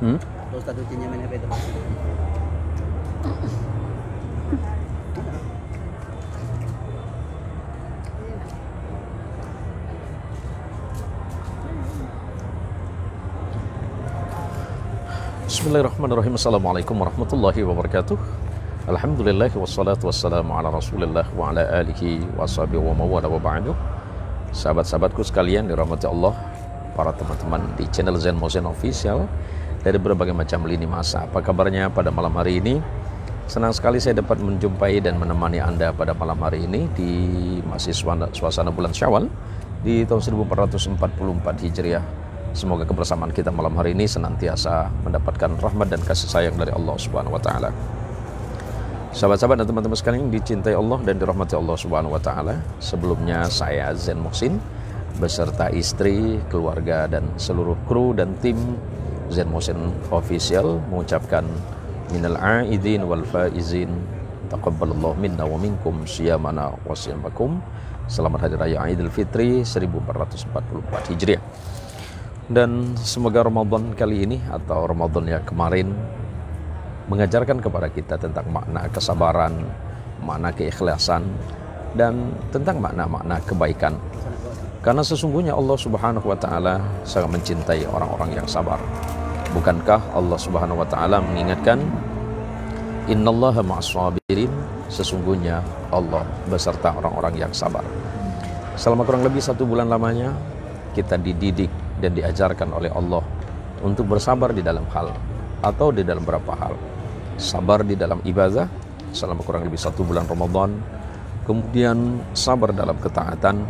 Ustaz rutinnya main apa itu? Bismillahirrahmanirrahim. Assalamualaikum warahmatullahi wabarakatuh. Alhamdulillah wassalatu wassalamu ala rasulillah wa ala alihi wa sahbihi wa mawala wa ba'du. Sahabat-sahabatku sekalian dirahmati Allah, para teman-teman di channel Zain Mohsin Official dari berbagai macam lini masa. Apa kabarnya pada malam hari ini? Senang sekali saya dapat menjumpai dan menemani Anda pada malam hari ini di masih suasana bulan Syawal di tahun 1444 Hijriah. Semoga kebersamaan kita malam hari ini senantiasa mendapatkan rahmat dan kasih sayang dari Allah Subhanahu wa taala. Sahabat-sahabat dan teman-teman sekalian yang dicintai Allah dan dirahmati Allah Subhanahu wa taala. Sebelumnya saya Zain Mohsin beserta istri, keluarga dan seluruh kru dan tim Zain Mohsin Official mengucapkan minal aidin wal faizin taqabbalallahu minna wa minkum siyamana wa siyamakum. Selamat hari raya Idul Fitri 1444 Hijriah. Dan semoga Ramadan kali ini atau Ramadan yang kemarin mengajarkan kepada kita tentang makna kesabaran, makna keikhlasan, dan tentang makna-makna kebaikan. Karena sesungguhnya Allah Subhanahu wa taala sangat mencintai orang-orang yang sabar. Bukankah Allah Subhanahu wa taala mengingatkan innallaha ma'as-sabirin, sesungguhnya Allah beserta orang-orang yang sabar. Selama kurang lebih 1 bulan lamanya kita dididik dan diajarkan oleh Allah untuk bersabar di dalam hal atau di dalam beberapa hal. Sabar di dalam ibadah selama kurang lebih 1 bulan Ramadan, kemudian sabar dalam ketaatan,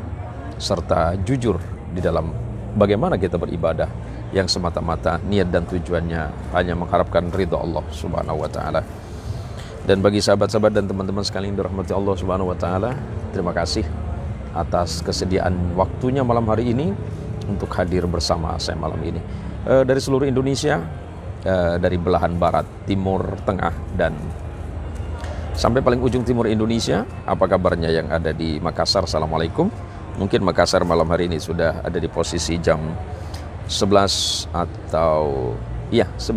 serta jujur di dalam bagaimana kita beribadah yang semata-mata niat dan tujuannya hanya mengharapkan ridha Allah Subhanahu wa taala. Dan bagi sahabat-sahabat dan teman-teman sekalian dirahmati Allah Subhanahu wa taala, terima kasih atas kesediaan waktunya malam hari ini untuk hadir bersama saya malam ini. Dari seluruh Indonesia, dari belahan barat, timur, tengah, dan sampai paling ujung timur Indonesia. Apa kabarnya yang ada di Makassar? Assalamualaikum. Mungkin Makassar malam hari ini sudah ada di posisi jam 11 atau 11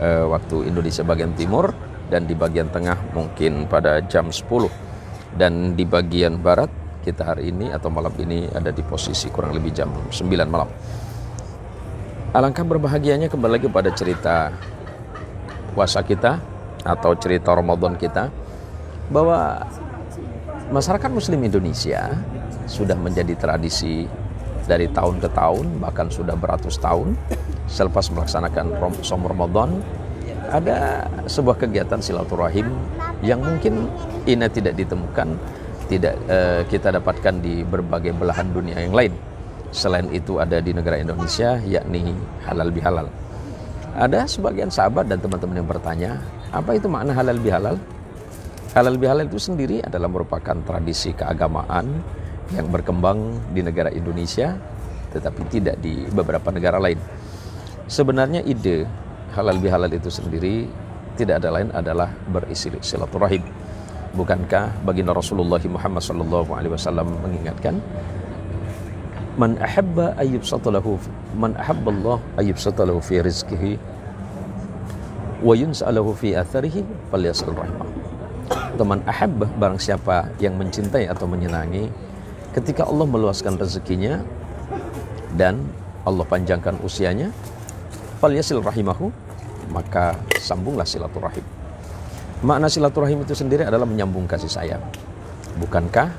waktu Indonesia bagian timur, dan di bagian tengah mungkin pada jam 10, dan di bagian barat kita hari ini atau malam ini ada di posisi kurang lebih jam 9 malam. Alangkah berbahagianya kembali lagi pada cerita puasa kita atau cerita Ramadan kita, bahwa masyarakat Muslim Indonesia sudah menjadi tradisi dari tahun ke tahun, bahkan sudah beratus tahun selepas melaksanakan Shom Ramadan, ada sebuah kegiatan silaturahim yang mungkin ini tidak ditemukan, tidak kita dapatkan di berbagai belahan dunia yang lain. Selain itu ada di negara Indonesia, yakni halal bihalal. Ada sebagian sahabat dan teman-teman yang bertanya, apa itu makna halal bihalal? Halal bihalal itu sendiri adalah merupakan tradisi keagamaan yang berkembang di negara Indonesia, tetapi tidak di beberapa negara lain. Sebenarnya ide halal bihalal itu sendiri tidak ada lain adalah berisi silaturahim. Bukankah baginda Rasulullah Muhammad sallallahu alaihi wasallam mengingatkan, man ahabba ayyubsatalahu man ahabballah ayyubsatalahu fi rizqihi wa yuns'alahu fi atharihi falyasil rahimah. Teman ahabba, barang siapa yang mencintai atau menyenangi ketika Allah meluaskan rezekinya dan Allah panjangkan usianya, falyasil rahimahu, maka sambunglah silaturahim. Makna silaturahim itu sendiri adalah menyambung kasih sayang. Bukankah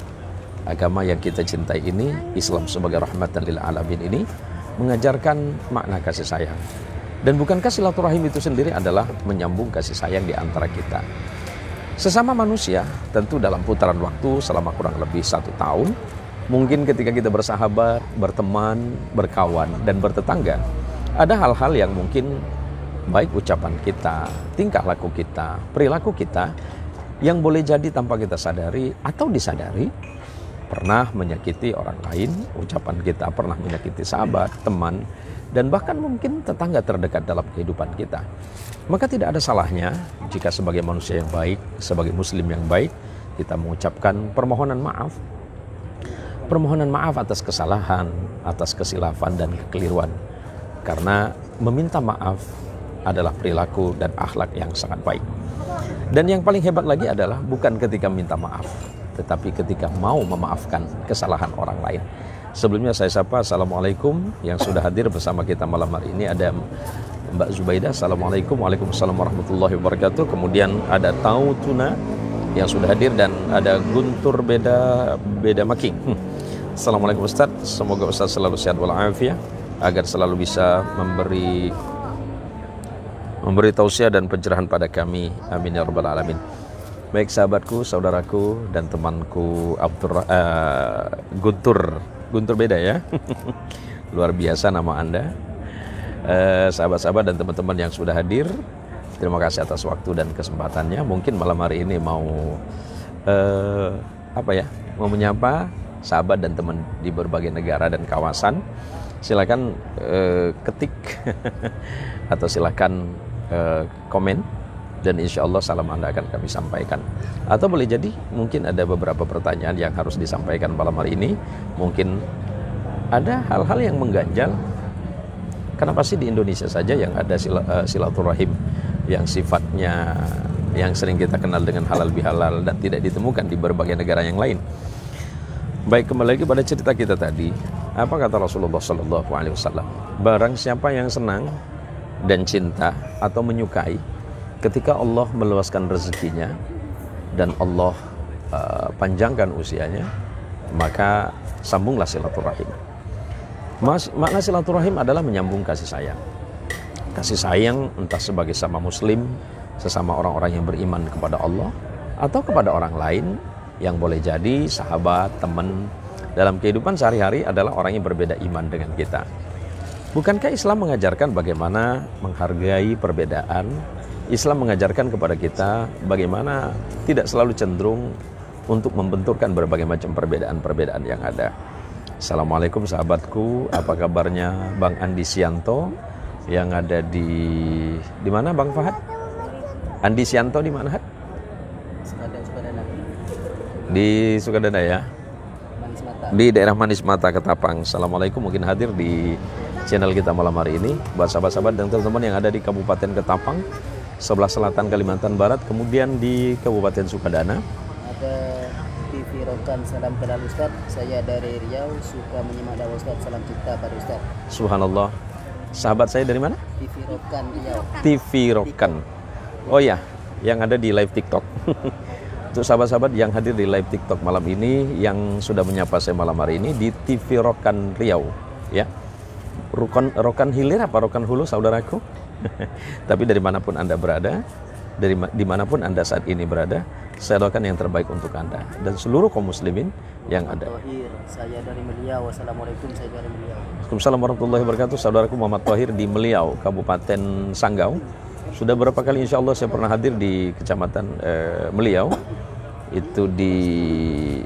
agama yang kita cintai ini, Islam sebagai rahmatan lil alamin ini, mengajarkan makna kasih sayang? Dan bukankah silaturahim itu sendiri adalah menyambung kasih sayang di antara kita sesama manusia? Tentu dalam putaran waktu selama kurang lebih 1 tahun, mungkin ketika kita bersahabat, berteman, berkawan, dan bertetangga, ada hal-hal yang mungkin baik ucapan kita, tingkah laku kita, perilaku kita yang boleh jadi tanpa kita sadari atau disadari pernah menyakiti orang lain. Ucapan kita pernah menyakiti sahabat, teman, dan bahkan mungkin tetangga terdekat dalam kehidupan kita. Maka tidak ada salahnya jika sebagai manusia yang baik, sebagai muslim yang baik, kita mengucapkan permohonan maaf. Permohonan maaf atas kesalahan, atas kesilafan dan kekeliruan. Karena meminta maaf adalah perilaku dan akhlak yang sangat baik. Dan yang paling hebat lagi adalah bukan ketika minta maaf, tetapi ketika mau memaafkan kesalahan orang lain. Sebelumnya saya sapa assalamualaikum yang sudah hadir bersama kita malam hari ini. Ada Mbak Zubaidah, assalamualaikum. Waalaikumsalam warahmatullahi wabarakatuh. Kemudian ada Tau Tuna yang sudah hadir, dan ada Guntur Beda Making. Assalamualaikum Ustaz, semoga Ustaz selalu sehat walafiat agar selalu bisa memberi tausiah dan pencerahan pada kami, amin ya rabbal alamin. Baik sahabatku, saudaraku, dan temanku Guntur Beda ya. Luar biasa nama Anda. Sahabat-sahabat dan teman-teman yang sudah hadir, terima kasih atas waktu dan kesempatannya. Mungkin malam hari ini mau mau menyapa sahabat dan teman di berbagai negara dan kawasan. Silakan ketik atau silakan komen, dan insya Allah salam Anda akan kami sampaikan. Atau boleh jadi mungkin ada beberapa pertanyaan yang harus disampaikan malam hari ini. Mungkin ada hal-hal yang mengganjal. Kenapa sih di Indonesia saja yang ada silaturahim yang sifatnya yang sering kita kenal dengan halal bihalal dan tidak ditemukan di berbagai negara yang lain? Baik, kembali lagi pada cerita kita tadi. Apa kata Rasulullah SAW? Barang siapa yang senang dan cinta atau menyukai ketika Allah meluaskan rezekinya dan Allah panjangkan usianya, maka sambunglah silaturahim. Makna silaturahim adalah menyambung kasih sayang. Kasih sayang entah sebagai sama muslim, sesama orang-orang yang beriman kepada Allah, atau kepada orang lain yang boleh jadi sahabat, teman. Dalam kehidupan sehari-hari adalah orang yang berbeda iman dengan kita. Bukankah Islam mengajarkan bagaimana menghargai perbedaan? Islam mengajarkan kepada kita bagaimana tidak selalu cenderung untuk membenturkan berbagai macam perbedaan-perbedaan yang ada. Assalamualaikum sahabatku, apa kabarnya Bang Andi Sianto yang ada di mana Bang Fahad? Andi Sianto di mana? Sukadana. Di Sukadana ya? Manis Mata. Di daerah Manis Mata, Ketapang. Assalamualaikum, mungkin hadir di channel kita malam hari ini buat sahabat-sahabat dan teman-teman yang ada di Kabupaten Ketapang, sebelah selatan Kalimantan Barat, kemudian di Kabupaten Sukadana. Ada TV Rokan, salam kenal Ustaz. Saya dari Riau, suka menyimak dakwah Ustaz. Salam cinta pada Ustaz. Subhanallah. Sahabat saya dari mana? TV Rokan Riau. TV Rokan. Oh ya, yang ada di live TikTok. Untuk sahabat-sahabat yang hadir di live TikTok malam ini, yang sudah menyapa saya malam hari ini di TV Rokan Riau, ya. Rokan Hilir apa Rokan Hulu, saudaraku? Tapi dari manapun Anda berada, dimanapun Anda saat ini berada, saya doakan yang terbaik untuk Anda dan seluruh kaum muslimin yang ada. Thohir, saya dari Meliau. Assalamualaikum, saya dari Meliau. Waalaikumsalam warahmatullahi wabarakatuh. Saudaraku Muhammad Thohir di Meliau, Kabupaten Sanggau. Sudah berapa kali insya Allah saya pernah hadir di Kecamatan Meliau. Itu di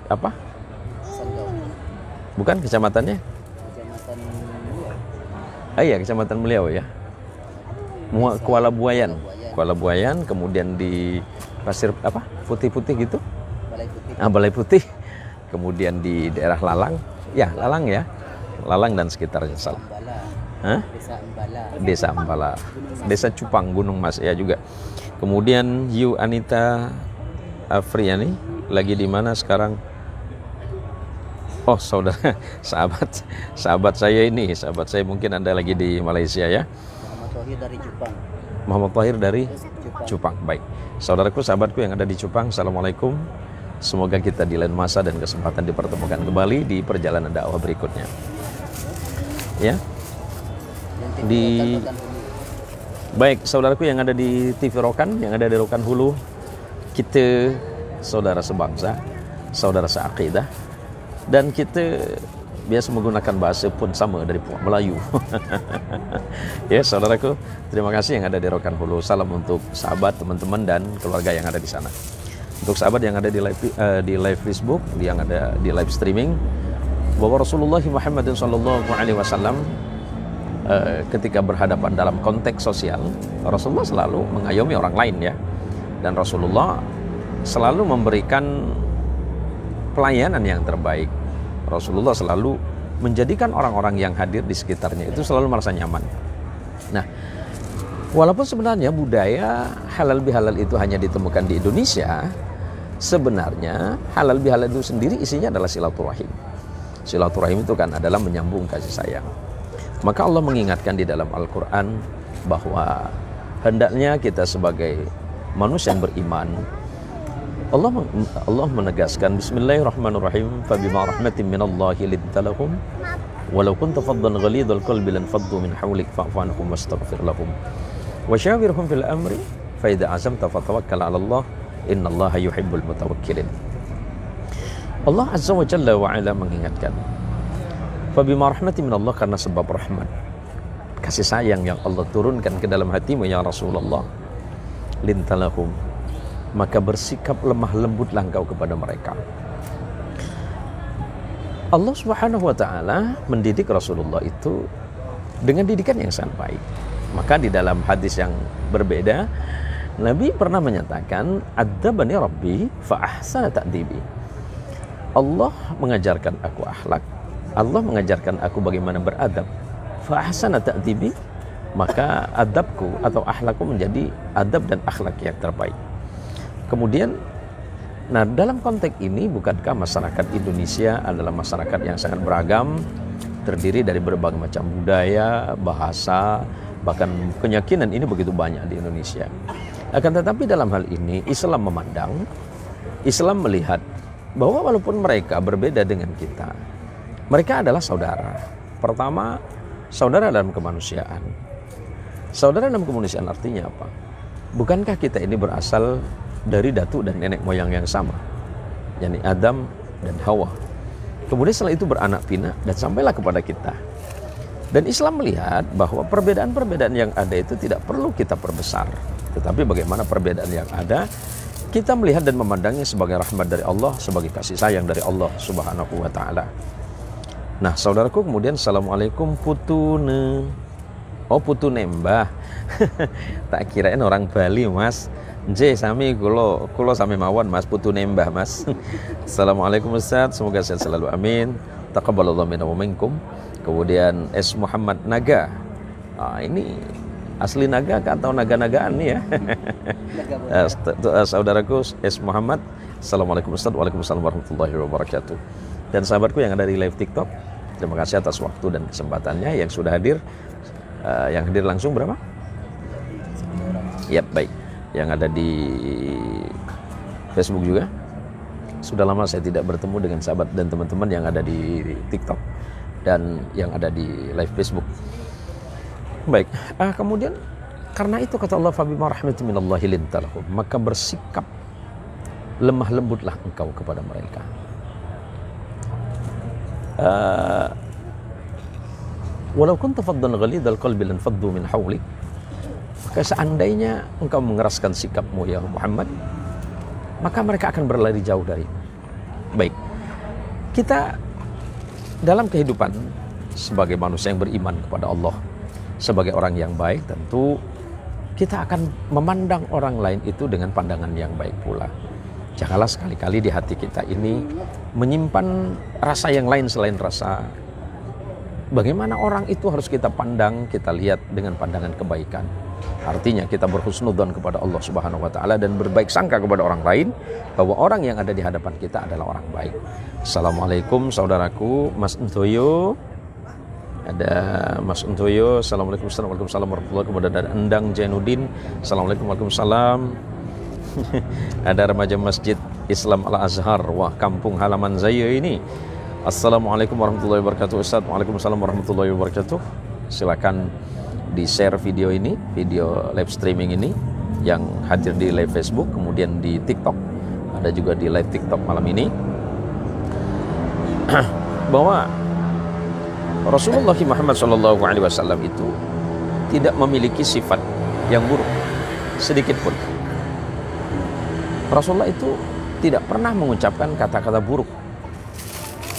apa? Sanggau. Bukan kecamatannya? Kecamatan Meliau. Ah iya, Kecamatan Meliau ya. Kuala Buayan. Kuala Buayan, kemudian di Pasir apa? Putih-putih gitu. Balai Putih. Balai Putih. Kemudian di daerah Lalang. Ya, Lalang ya. Lalang dan sekitarnya. Salah. Hah? Desa Embala. Desa Embala. Desa Cupang, Gunung Mas ya juga. Kemudian Yu Anita Afriani lagi di mana sekarang? Oh, saudara, sahabat saya ini, sahabat saya mungkin Anda lagi di Malaysia ya. Muhammad Thohir dari Jepang. Muhammad Thohir dari Jepang. Cupang. Baik. Saudaraku, sahabatku yang ada di Cupang, assalamualaikum. Semoga kita di lain masa dan kesempatan dipertemukan kembali di perjalanan dakwah berikutnya. Ya. Baik, saudaraku yang ada di TV Rokan, yang ada di Rokan Hulu, kita saudara sebangsa, saudara seakidah, dan kita biasa menggunakan bahasa pun sama dari Melayu. Ya, saudaraku, terima kasih yang ada di Rokan Hulu. Salam untuk sahabat, teman-teman, dan keluarga yang ada di sana. Untuk sahabat yang ada di live Facebook, yang ada di live streaming, bahwa Rasulullah Muhammad SAW ketika berhadapan dalam konteks sosial, Rasulullah selalu mengayomi orang lain ya, dan Rasulullah selalu memberikan pelayanan yang terbaik. Rasulullah selalu menjadikan orang-orang yang hadir di sekitarnya itu selalu merasa nyaman. Nah, walaupun sebenarnya budaya halal bihalal itu hanya ditemukan di Indonesia, sebenarnya halal bihalal itu sendiri isinya adalah silaturahim. Silaturahim itu kan adalah menyambung kasih sayang. Maka Allah mengingatkan di dalam Al-Quran bahwa hendaknya kita sebagai manusia yang beriman, Allah menegaskan Bismillahirrahmanirrahim, fabima rahmatin minallahi linta lahum walau kunta faddan ghalidhal qalbi lanfaddu min hawlik fa'fu anhum wastaghfir lahum wa syawirhum fil amri fa idza azamta fatawakkal 'ala Allah innallaha yuhibbul mutawakkilin. Allah Azza wa Jalla wa ala mengingatkan, fabima rahmatin minallah, karena sebab rahmat kasih sayang yang Allah turunkan ke dalam hatimu ya Rasulullah, linta lahum, maka bersikap lemah lembutlah engkau kepada mereka. Allah Subhanahu wa ta'ala mendidik Rasulullah itu dengan didikan yang sangat baik. Maka di dalam hadis yang berbeda, Nabi pernah menyatakan, adzabani rabbi fa ahsana ta'dibi. Allah mengajarkan aku akhlak, Allah mengajarkan aku bagaimana beradab, fa ahsana ta'dibi, maka adabku atau akhlakku menjadi adab dan akhlak yang terbaik. Kemudian, nah dalam konteks ini, bukankah masyarakat Indonesia adalah masyarakat yang sangat beragam, terdiri dari berbagai macam budaya, bahasa, bahkan keyakinan, ini begitu banyak di Indonesia. Akan tetapi dalam hal ini Islam memandang, Islam melihat bahwa walaupun mereka berbeda dengan kita, mereka adalah saudara. Pertama, saudara dalam kemanusiaan. Saudara dalam kemanusiaan artinya apa? Bukankah kita ini berasal dari datuk dan nenek moyang yang sama, yakni Adam dan Hawa. Kemudian setelah itu beranak pinak dan sampailah kepada kita. Dan Islam melihat bahwa perbedaan-perbedaan yang ada itu tidak perlu kita perbesar, tetapi bagaimana perbedaan yang ada kita melihat dan memandangnya sebagai rahmat dari Allah, sebagai kasih sayang dari Allah Subhanahu wa ta'ala. Nah saudaraku, kemudian assalamualaikum putune. Oh putune mbah. Tak kirain orang Bali mas. J sami kulo sami mawon mas putune mbah mas. Assalamualaikum Ustaz, semoga sehat selalu, amin. Taqabbalallahu minna wa minkum. Kemudian S Muhammad Naga. Ini asli naga atau naga-nagaan nih ya. Saudaraku S Muhammad, assalamualaikum Ustaz. Waalaikumsalam warahmatullahi wabarakatuh. Dan sahabatku yang ada di live TikTok, terima kasih atas waktu dan kesempatannya. Yang sudah hadir, yang hadir langsung berapa? Ya baik. Yang ada di Facebook juga. Sudah lama saya tidak bertemu dengan sahabat dan teman-teman yang ada di TikTok dan yang ada di live Facebook. Baik, kemudian karena itu kata Allah, fabima rahmatin minallahi linta lahum, maka bersikap lemah lembutlah engkau kepada mereka. Walau kunta faddan ghalidhal qalbi lanfaddu min hawlik, maka seandainya engkau mengeraskan sikapmu ya Muhammad, maka mereka akan berlari jauh darimu. Baik, kita dalam kehidupan sebagai manusia yang beriman kepada Allah, sebagai orang yang baik, tentu kita akan memandang orang lain itu dengan pandangan yang baik pula. Janganlah sekali-kali di hati kita ini menyimpan rasa yang lain selain rasa bagaimana orang itu harus kita pandang, kita lihat dengan pandangan kebaikan. Artinya kita berhusnudzon kepada Allah Subhanahu wa ta'ala dan berbaik sangka kepada orang lain bahwa orang yang ada di hadapan kita adalah orang baik. Assalamualaikum saudaraku, Mas Entoyo. Ada Mas Untoyo, assalamualaikum warahmatullahi wabarakatuh. Kemudian ada Endang Jainuddin, assalamualaikum waalaikumsalam. Ada remaja Masjid Islam Al-Azhar, wah kampung halaman saya ini. Assalamualaikum warahmatullahi wabarakatuh Ustaz. Waalaikumsalam warahmatullahi wabarakatuh. Silakan di share video ini, video live streaming ini yang hadir di live Facebook, kemudian di TikTok, ada juga di live TikTok malam ini. Bahwa Rasulullah Muhammad SAW itu tidak memiliki sifat yang buruk sedikit pun. Rasulullah itu tidak pernah mengucapkan kata-kata buruk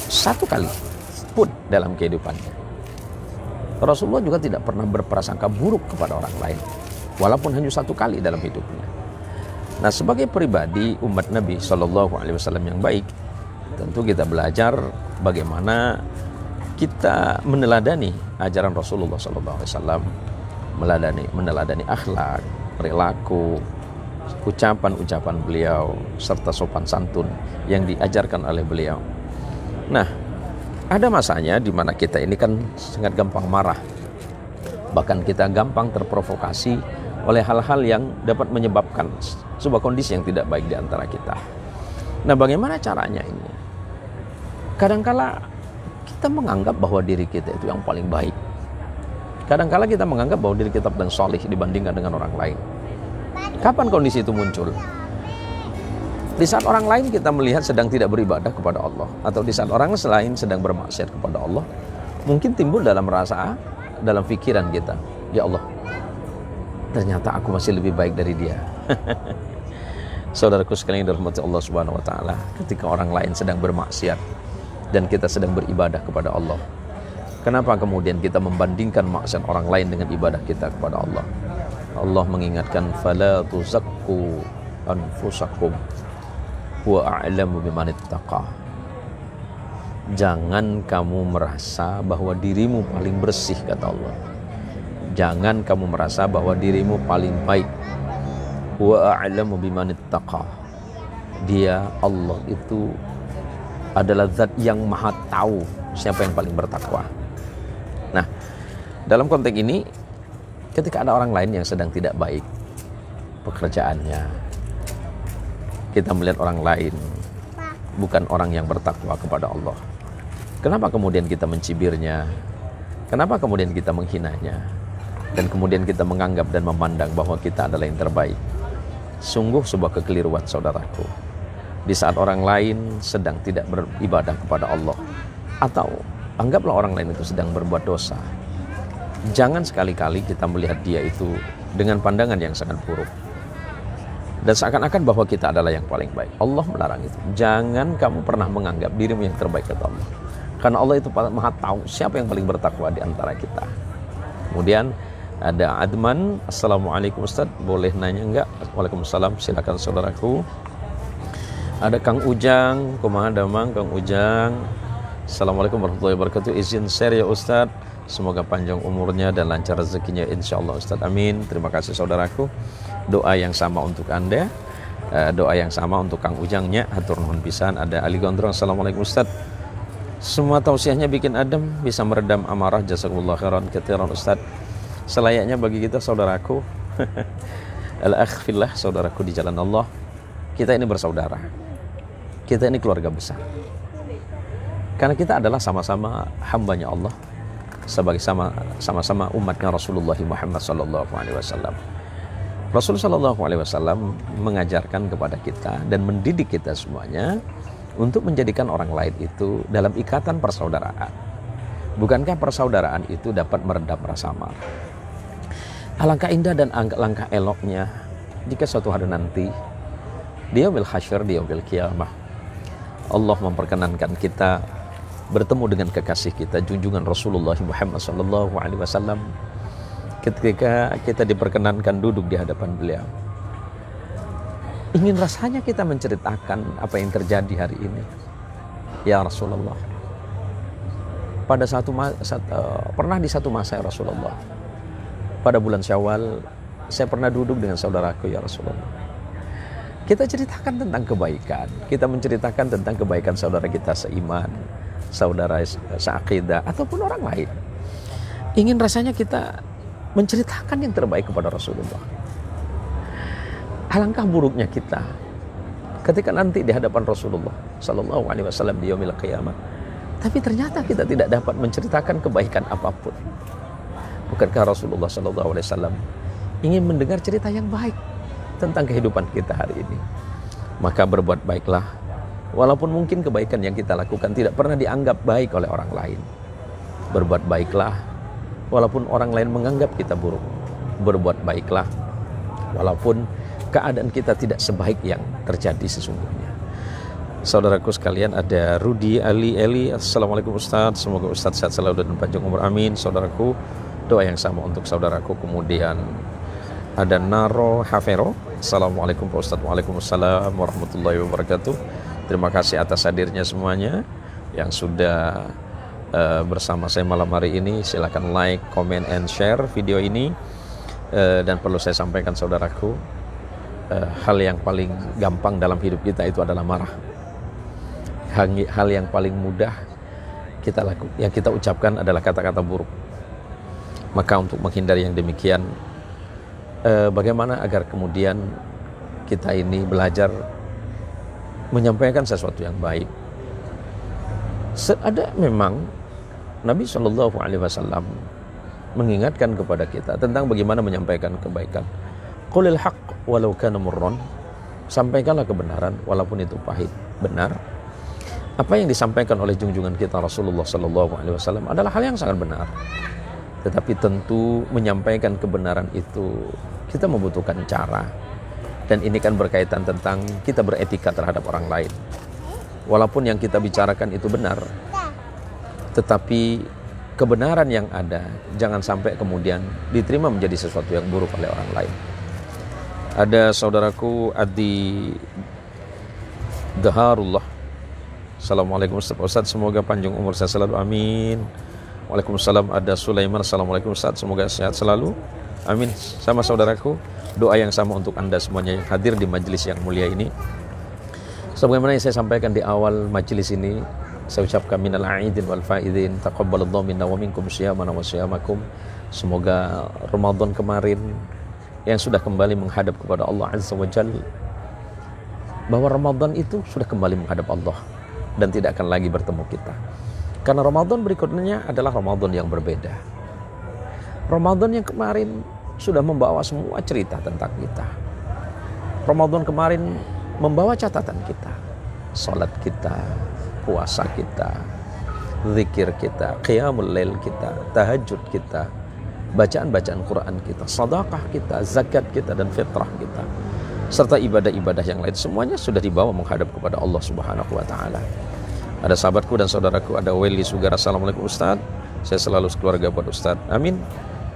satu kali pun dalam kehidupannya. Rasulullah juga tidak pernah berprasangka buruk kepada orang lain, walaupun hanya satu kali dalam hidupnya. Nah, sebagai pribadi umat Nabi SAW yang baik, tentu kita belajar bagaimana kita meneladani ajaran Rasulullah SAW meneladani akhlak, perilaku, ucapan-ucapan beliau, serta sopan santun yang diajarkan oleh beliau. Nah, ada masanya di mana kita ini kan sangat gampang marah. Bahkan kita gampang terprovokasi oleh hal-hal yang dapat menyebabkan sebuah kondisi yang tidak baik di antara kita. Nah, bagaimana caranya ini? Kadangkala kita menganggap bahwa diri kita itu yang paling baik. Kadangkala kita menganggap bahwa diri kita paling solih dibandingkan dengan orang lain. Kapan kondisi itu muncul? Di saat orang lain kita melihat sedang tidak beribadah kepada Allah, atau di saat orang lain sedang bermaksiat kepada Allah, mungkin timbul dalam pikiran kita, ya Allah, ternyata aku masih lebih baik dari dia. Saudaraku sekalian yang dirahmati Allah Subhanahu wa taala, ketika orang lain sedang bermaksiat dan kita sedang beribadah kepada Allah, kenapa kemudian kita membandingkan maksiat orang lain dengan ibadah kita kepada Allah? Allah mengingatkan, fala tuzakku anfusakum wa a'lamu bimanittaqa. Jangan kamu merasa bahwa dirimu paling bersih, kata Allah. Jangan kamu merasa bahwa dirimu paling baik. Wa a'lamu bimanittaqa. Dia, Allah itu adalah zat yang maha tahu siapa yang paling bertakwa. Nah, dalam konteks ini, ketika ada orang lain yang sedang tidak baik pekerjaannya, kita melihat orang lain bukan orang yang bertakwa kepada Allah, kenapa kemudian kita mencibirnya? Kenapa kemudian kita menghinanya? Dan kemudian kita menganggap dan memandang bahwa kita adalah yang terbaik? Sungguh sebuah kekeliruan, saudaraku. Di saat orang lain sedang tidak beribadah kepada Allah, atau anggaplah orang lain itu sedang berbuat dosa, jangan sekali-kali kita melihat dia itu dengan pandangan yang sangat buruk dan seakan-akan bahwa kita adalah yang paling baik. Allah melarang itu. Jangan kamu pernah menganggap dirimu yang terbaik, kata Allah. Karena Allah itu maha tahu siapa yang paling bertakwa di antara kita. Kemudian ada Adman, Assalamualaikum Ustaz, boleh nanya enggak? Waalaikumsalam, silakan saudaraku. Ada Kang Ujang, kumaha damang Kang Ujang. Assalamualaikum warahmatullahi wabarakatuh. Izin share ya Ustaz. Semoga panjang umurnya dan lancar rezekinya, insyaallah Ustaz. Amin. Terima kasih saudaraku. Doa yang sama untuk Anda, doa yang sama untuk Kang Ujangnya, hatur nuhun pisan. Ada Ali Gondrong, Assalamualaikum Ustaz. Semua tausiahnya bikin adem, bisa meredam amarah, jazakumullah khairan katsiran Ustaz. Selayaknya bagi kita saudaraku, al-akh fillah, saudaraku di jalan Allah, kita ini bersaudara. Kita ini keluarga besar. Karena kita adalah sama-sama hambanya Allah, sebagai sama-sama umatnya Rasulullah Muhammad sallallahu alaihi wasallam. Rasul sallallahu alaihi wasallam mengajarkan kepada kita dan mendidik kita semuanya untuk menjadikan orang lain itu dalam ikatan persaudaraan. Bukankah persaudaraan itu dapat meredam rasa marah? Alangkah indah dan alangkah eloknya jika suatu hari nanti di yaumil hasyr, di yaumil qiyamah, Allah memperkenankan kita bertemu dengan kekasih kita, junjungan Rasulullah Muhammad sallallahu alaihi wasallam. Ketika kita diperkenankan duduk di hadapan beliau, ingin rasanya kita menceritakan apa yang terjadi hari ini. Ya Rasulullah, pada pernah di satu masa ya Rasulullah, pada bulan Syawal saya pernah duduk dengan saudaraku ya Rasulullah. Kita ceritakan tentang kebaikan, kita menceritakan tentang kebaikan saudara kita seiman, saudara seakidah, ataupun orang lain. Ingin rasanya kita menceritakan yang terbaik kepada Rasulullah. Alangkah buruknya kita ketika nanti di hadapan Rasulullah sallallahu alaihi wasallam di yaumil qiyamah, tapi ternyata kita tidak dapat menceritakan kebaikan apapun. Bukankah Rasulullah sallallahu alaihi wasallam ingin mendengar cerita yang baik tentang kehidupan kita hari ini? Maka berbuat baiklah, walaupun mungkin kebaikan yang kita lakukan tidak pernah dianggap baik oleh orang lain. Berbuat baiklah walaupun orang lain menganggap kita buruk. Berbuat baiklah walaupun keadaan kita tidak sebaik yang terjadi sesungguhnya. Saudaraku sekalian, ada Rudi Eli. Assalamualaikum Ustaz, semoga Ustaz sehat selalu dan panjang umur, amin. Saudaraku, doa yang sama untuk saudaraku. Kemudian ada Naro Hafero, Assalamualaikum Pak Ustaz. Waalaikumsalam warahmatullahi wabarakatuh. Terima kasih atas hadirnya semuanya yang sudah bersama saya malam hari ini. Silakan like, comment, and share video ini Dan perlu saya sampaikan saudaraku, hal yang paling gampang dalam hidup kita itu adalah marah. Hal yang paling mudah yang kita ucapkan adalah kata-kata buruk. Maka untuk menghindari yang demikian, bagaimana agar kemudian kita ini belajar menyampaikan sesuatu yang baik. Ada memang Nabi SAW mengingatkan kepada kita tentang bagaimana menyampaikan kebaikan. Qulil haqq walau kana murran. Sampaikanlah kebenaran walaupun itu pahit. Benar. Apa yang disampaikan oleh junjungan kita Rasulullah SAW adalah hal yang sangat benar. Tetapi tentu menyampaikan kebenaran itu kita membutuhkan cara. Dan ini kan berkaitan tentang kita beretika terhadap orang lain. Walaupun yang kita bicarakan itu benar, tetapi kebenaran yang ada jangan sampai kemudian diterima menjadi sesuatu yang buruk oleh orang lain. Ada saudaraku Adi Daharullah. Assalamualaikum Ustaz, semoga panjang umur saya selalu, amin. Waalaikumsalam. Ada Sulaiman, assalamualaikum Ustaz, semoga sehat selalu, amin. Sama saudaraku, doa yang sama untuk anda semuanya yang hadir di majelis yang mulia ini. Sebagaimana yang saya sampaikan di awal majelis ini, saya ucapkan minal aidin wal faidin, taqabbalallahu minna wa minkum syiyamana wa syiyamakum. Semoga Ramadan kemarin yang sudah kembali menghadap kepada Allah Azza wa Jalla, bahwa Ramadan itu sudah kembali menghadap Allah dan tidak akan lagi bertemu kita. Karena Ramadan berikutnya adalah Ramadan yang berbeda. Ramadan yang kemarin sudah membawa semua cerita tentang kita. Ramadan kemarin membawa catatan kita, salat kita, puasa kita, zikir kita, qiyamul lail kita, tahajud kita, bacaan-bacaan Quran kita, sedekah kita, zakat kita, dan fitrah kita, serta ibadah-ibadah yang lain, semuanya sudah dibawa menghadap kepada Allah Subhanahu wa Ta'ala. Ada sahabatku dan saudaraku, ada Weli Sugar, assalamualaikum Ustaz, saya selalu sekeluarga buat Ustaz, amin.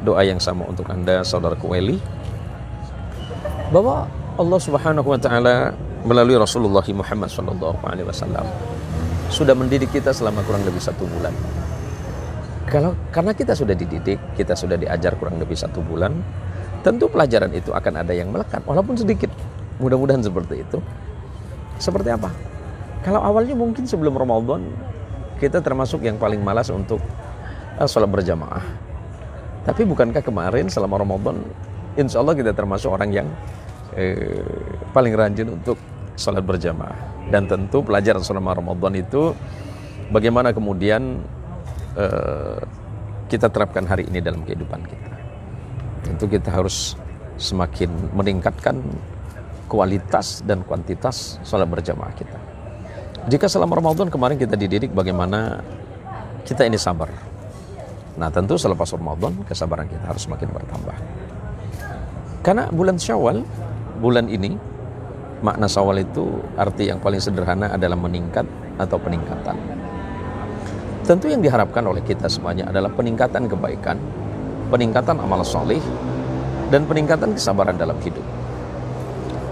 Doa yang sama untuk anda saudaraku Weli, bahwa Allah Subhanahu wa Ta'ala melalui Rasulullah Muhammad SAW sudah mendidik kita selama kurang lebih 1 bulan. Karena kita sudah dididik, kita sudah diajar kurang lebih 1 bulan, tentu pelajaran itu akan ada yang melekat, walaupun sedikit. Mudah-mudahan seperti itu. Seperti apa? Kalau awalnya mungkin sebelum Ramadan kita termasuk yang paling malas untuk sholat berjamaah. Tapi bukankah kemarin selama Ramadan insya Allah kita termasuk orang yang paling rajin untuk sholat berjamaah. Dan tentu pelajaran selama Ramadan itu bagaimana kemudian kita terapkan hari ini dalam kehidupan kita. Tentu kita harus semakin meningkatkan kualitas dan kuantitas sholat berjamaah kita. Jika selama Ramadan kemarin kita dididik bagaimana kita ini sabar, nah tentu selepas Ramadan kesabaran kita harus semakin bertambah. Karena bulan Syawal, bulan ini, makna Syawal itu arti yang paling sederhana adalah meningkat atau peningkatan. Tentu yang diharapkan oleh kita semuanya adalah peningkatan kebaikan, peningkatan amal soleh, dan peningkatan kesabaran dalam hidup.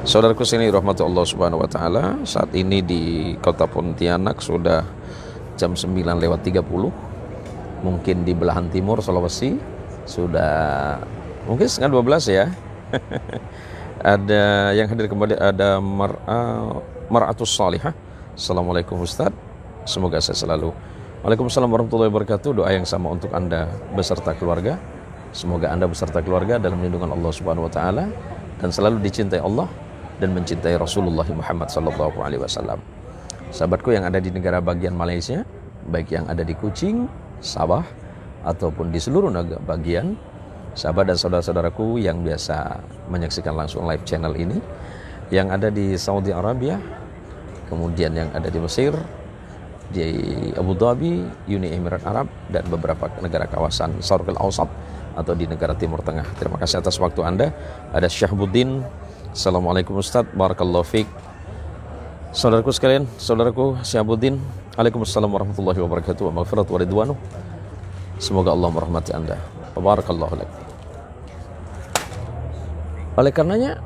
Saudaraku sini rahmati Allah Subhanahu wa Ta'ala, saat ini di kota Pontianak sudah jam 9:30. Mungkin di belahan timur Sulawesi sudah mungkin setengah 12 ya. Ada yang hadir kembali, ada Mar'atus Salihah. Assalamualaikum Ustaz, semoga saya selalu. Waalaikumsalam warahmatullahi wabarakatuh. Doa yang sama untuk anda beserta keluarga. Semoga anda beserta keluarga dalam lindungan Allah Subhanahu wa Ta'ala dan selalu dicintai Allah dan mencintai Rasulullah Muhammad SAW. Sahabatku yang ada di negara bagian Malaysia, baik yang ada di Kuching, Sabah, ataupun di seluruh negara bagian, sahabat dan saudara-saudaraku yang biasa menyaksikan langsung live channel ini, yang ada di Saudi Arabia, kemudian yang ada di Mesir, di Abu Dhabi, Uni Emirat Arab, dan beberapa negara kawasan Syarqul Awsat atau di negara Timur Tengah. Terima kasih atas waktu anda. Ada Syahbuddin, assalamualaikum Ustaz, barakallahu fiik. Saudaraku sekalian, saudaraku Syahbuddin, waalaikumsalam warahmatullahi wabarakatuh wa maghfiratu wa ridwanuh. Semoga Allah merahmati anda. Barakallahu lakum. Oleh karenanya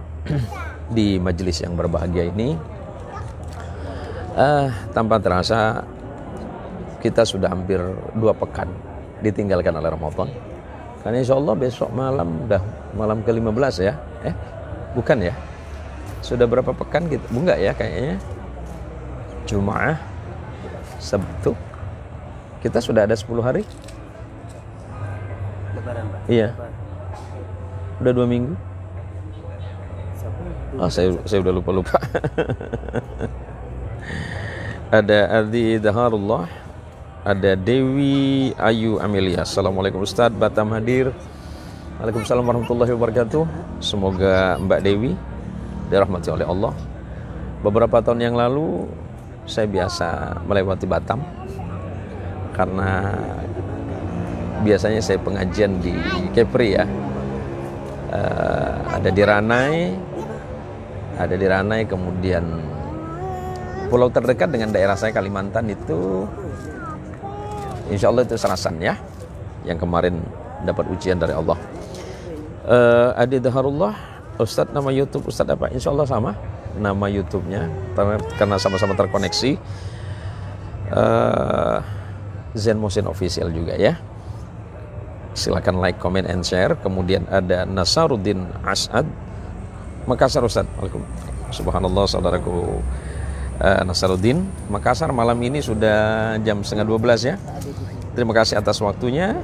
di majelis yang berbahagia ini, tanpa terasa kita sudah hampir 2 pekan ditinggalkan oleh Ramadan. Karena insya Allah besok malam udah malam ke-15 ya. Bukan ya? Sudah berapa pekan gitu? Enggak ya kayaknya. Jumat, Sabtu. Kita sudah ada 10 hari? Lebaran, Pak. Iya. Udah 2 minggu? Saya udah lupa. Ada Adi Daharullah, ada Dewi Ayu Amelia. Assalamualaikum Ustadz, Batam hadir. Waalaikumsalam warahmatullahi wabarakatuh. Semoga Mbak Dewi dirahmati oleh Allah. Beberapa tahun yang lalu saya biasa melewati Batam karena biasanya saya pengajian di Kepri ya. Ada di Ranai, kemudian pulau terdekat dengan daerah saya Kalimantan itu insya Allah itu Serasan ya, yang kemarin dapat ujian dari Allah. Adi Daharullah, Ustadz nama YouTube Ustadz apa? Insya Allah sama nama YouTube-nya karena sama-sama terkoneksi. Zen Motion Official juga ya. Silakan like, comment, and share. Kemudian ada Nasaruddin As'ad, Makassar Ustadz. Subhanallah saudaraku. Nasaruddin, Makassar malam ini sudah jam 11:30 ya. Terima kasih atas waktunya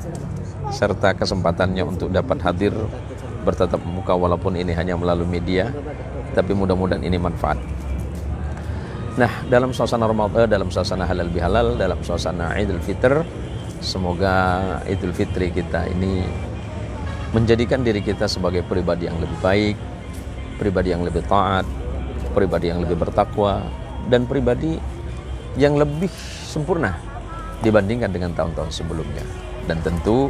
serta kesempatannya untuk dapat hadir bertatap muka walaupun ini hanya melalui media, tapi mudah-mudahan ini manfaat. Nah, dalam suasana Ramadan, dalam suasana halal bihalal, dalam suasana Idul Fitr, semoga Idul Fitri kita ini menjadikan diri kita sebagai pribadi yang lebih baik, pribadi yang lebih taat, pribadi yang lebih bertakwa, dan pribadi yang lebih sempurna dibandingkan dengan tahun-tahun sebelumnya. Dan tentu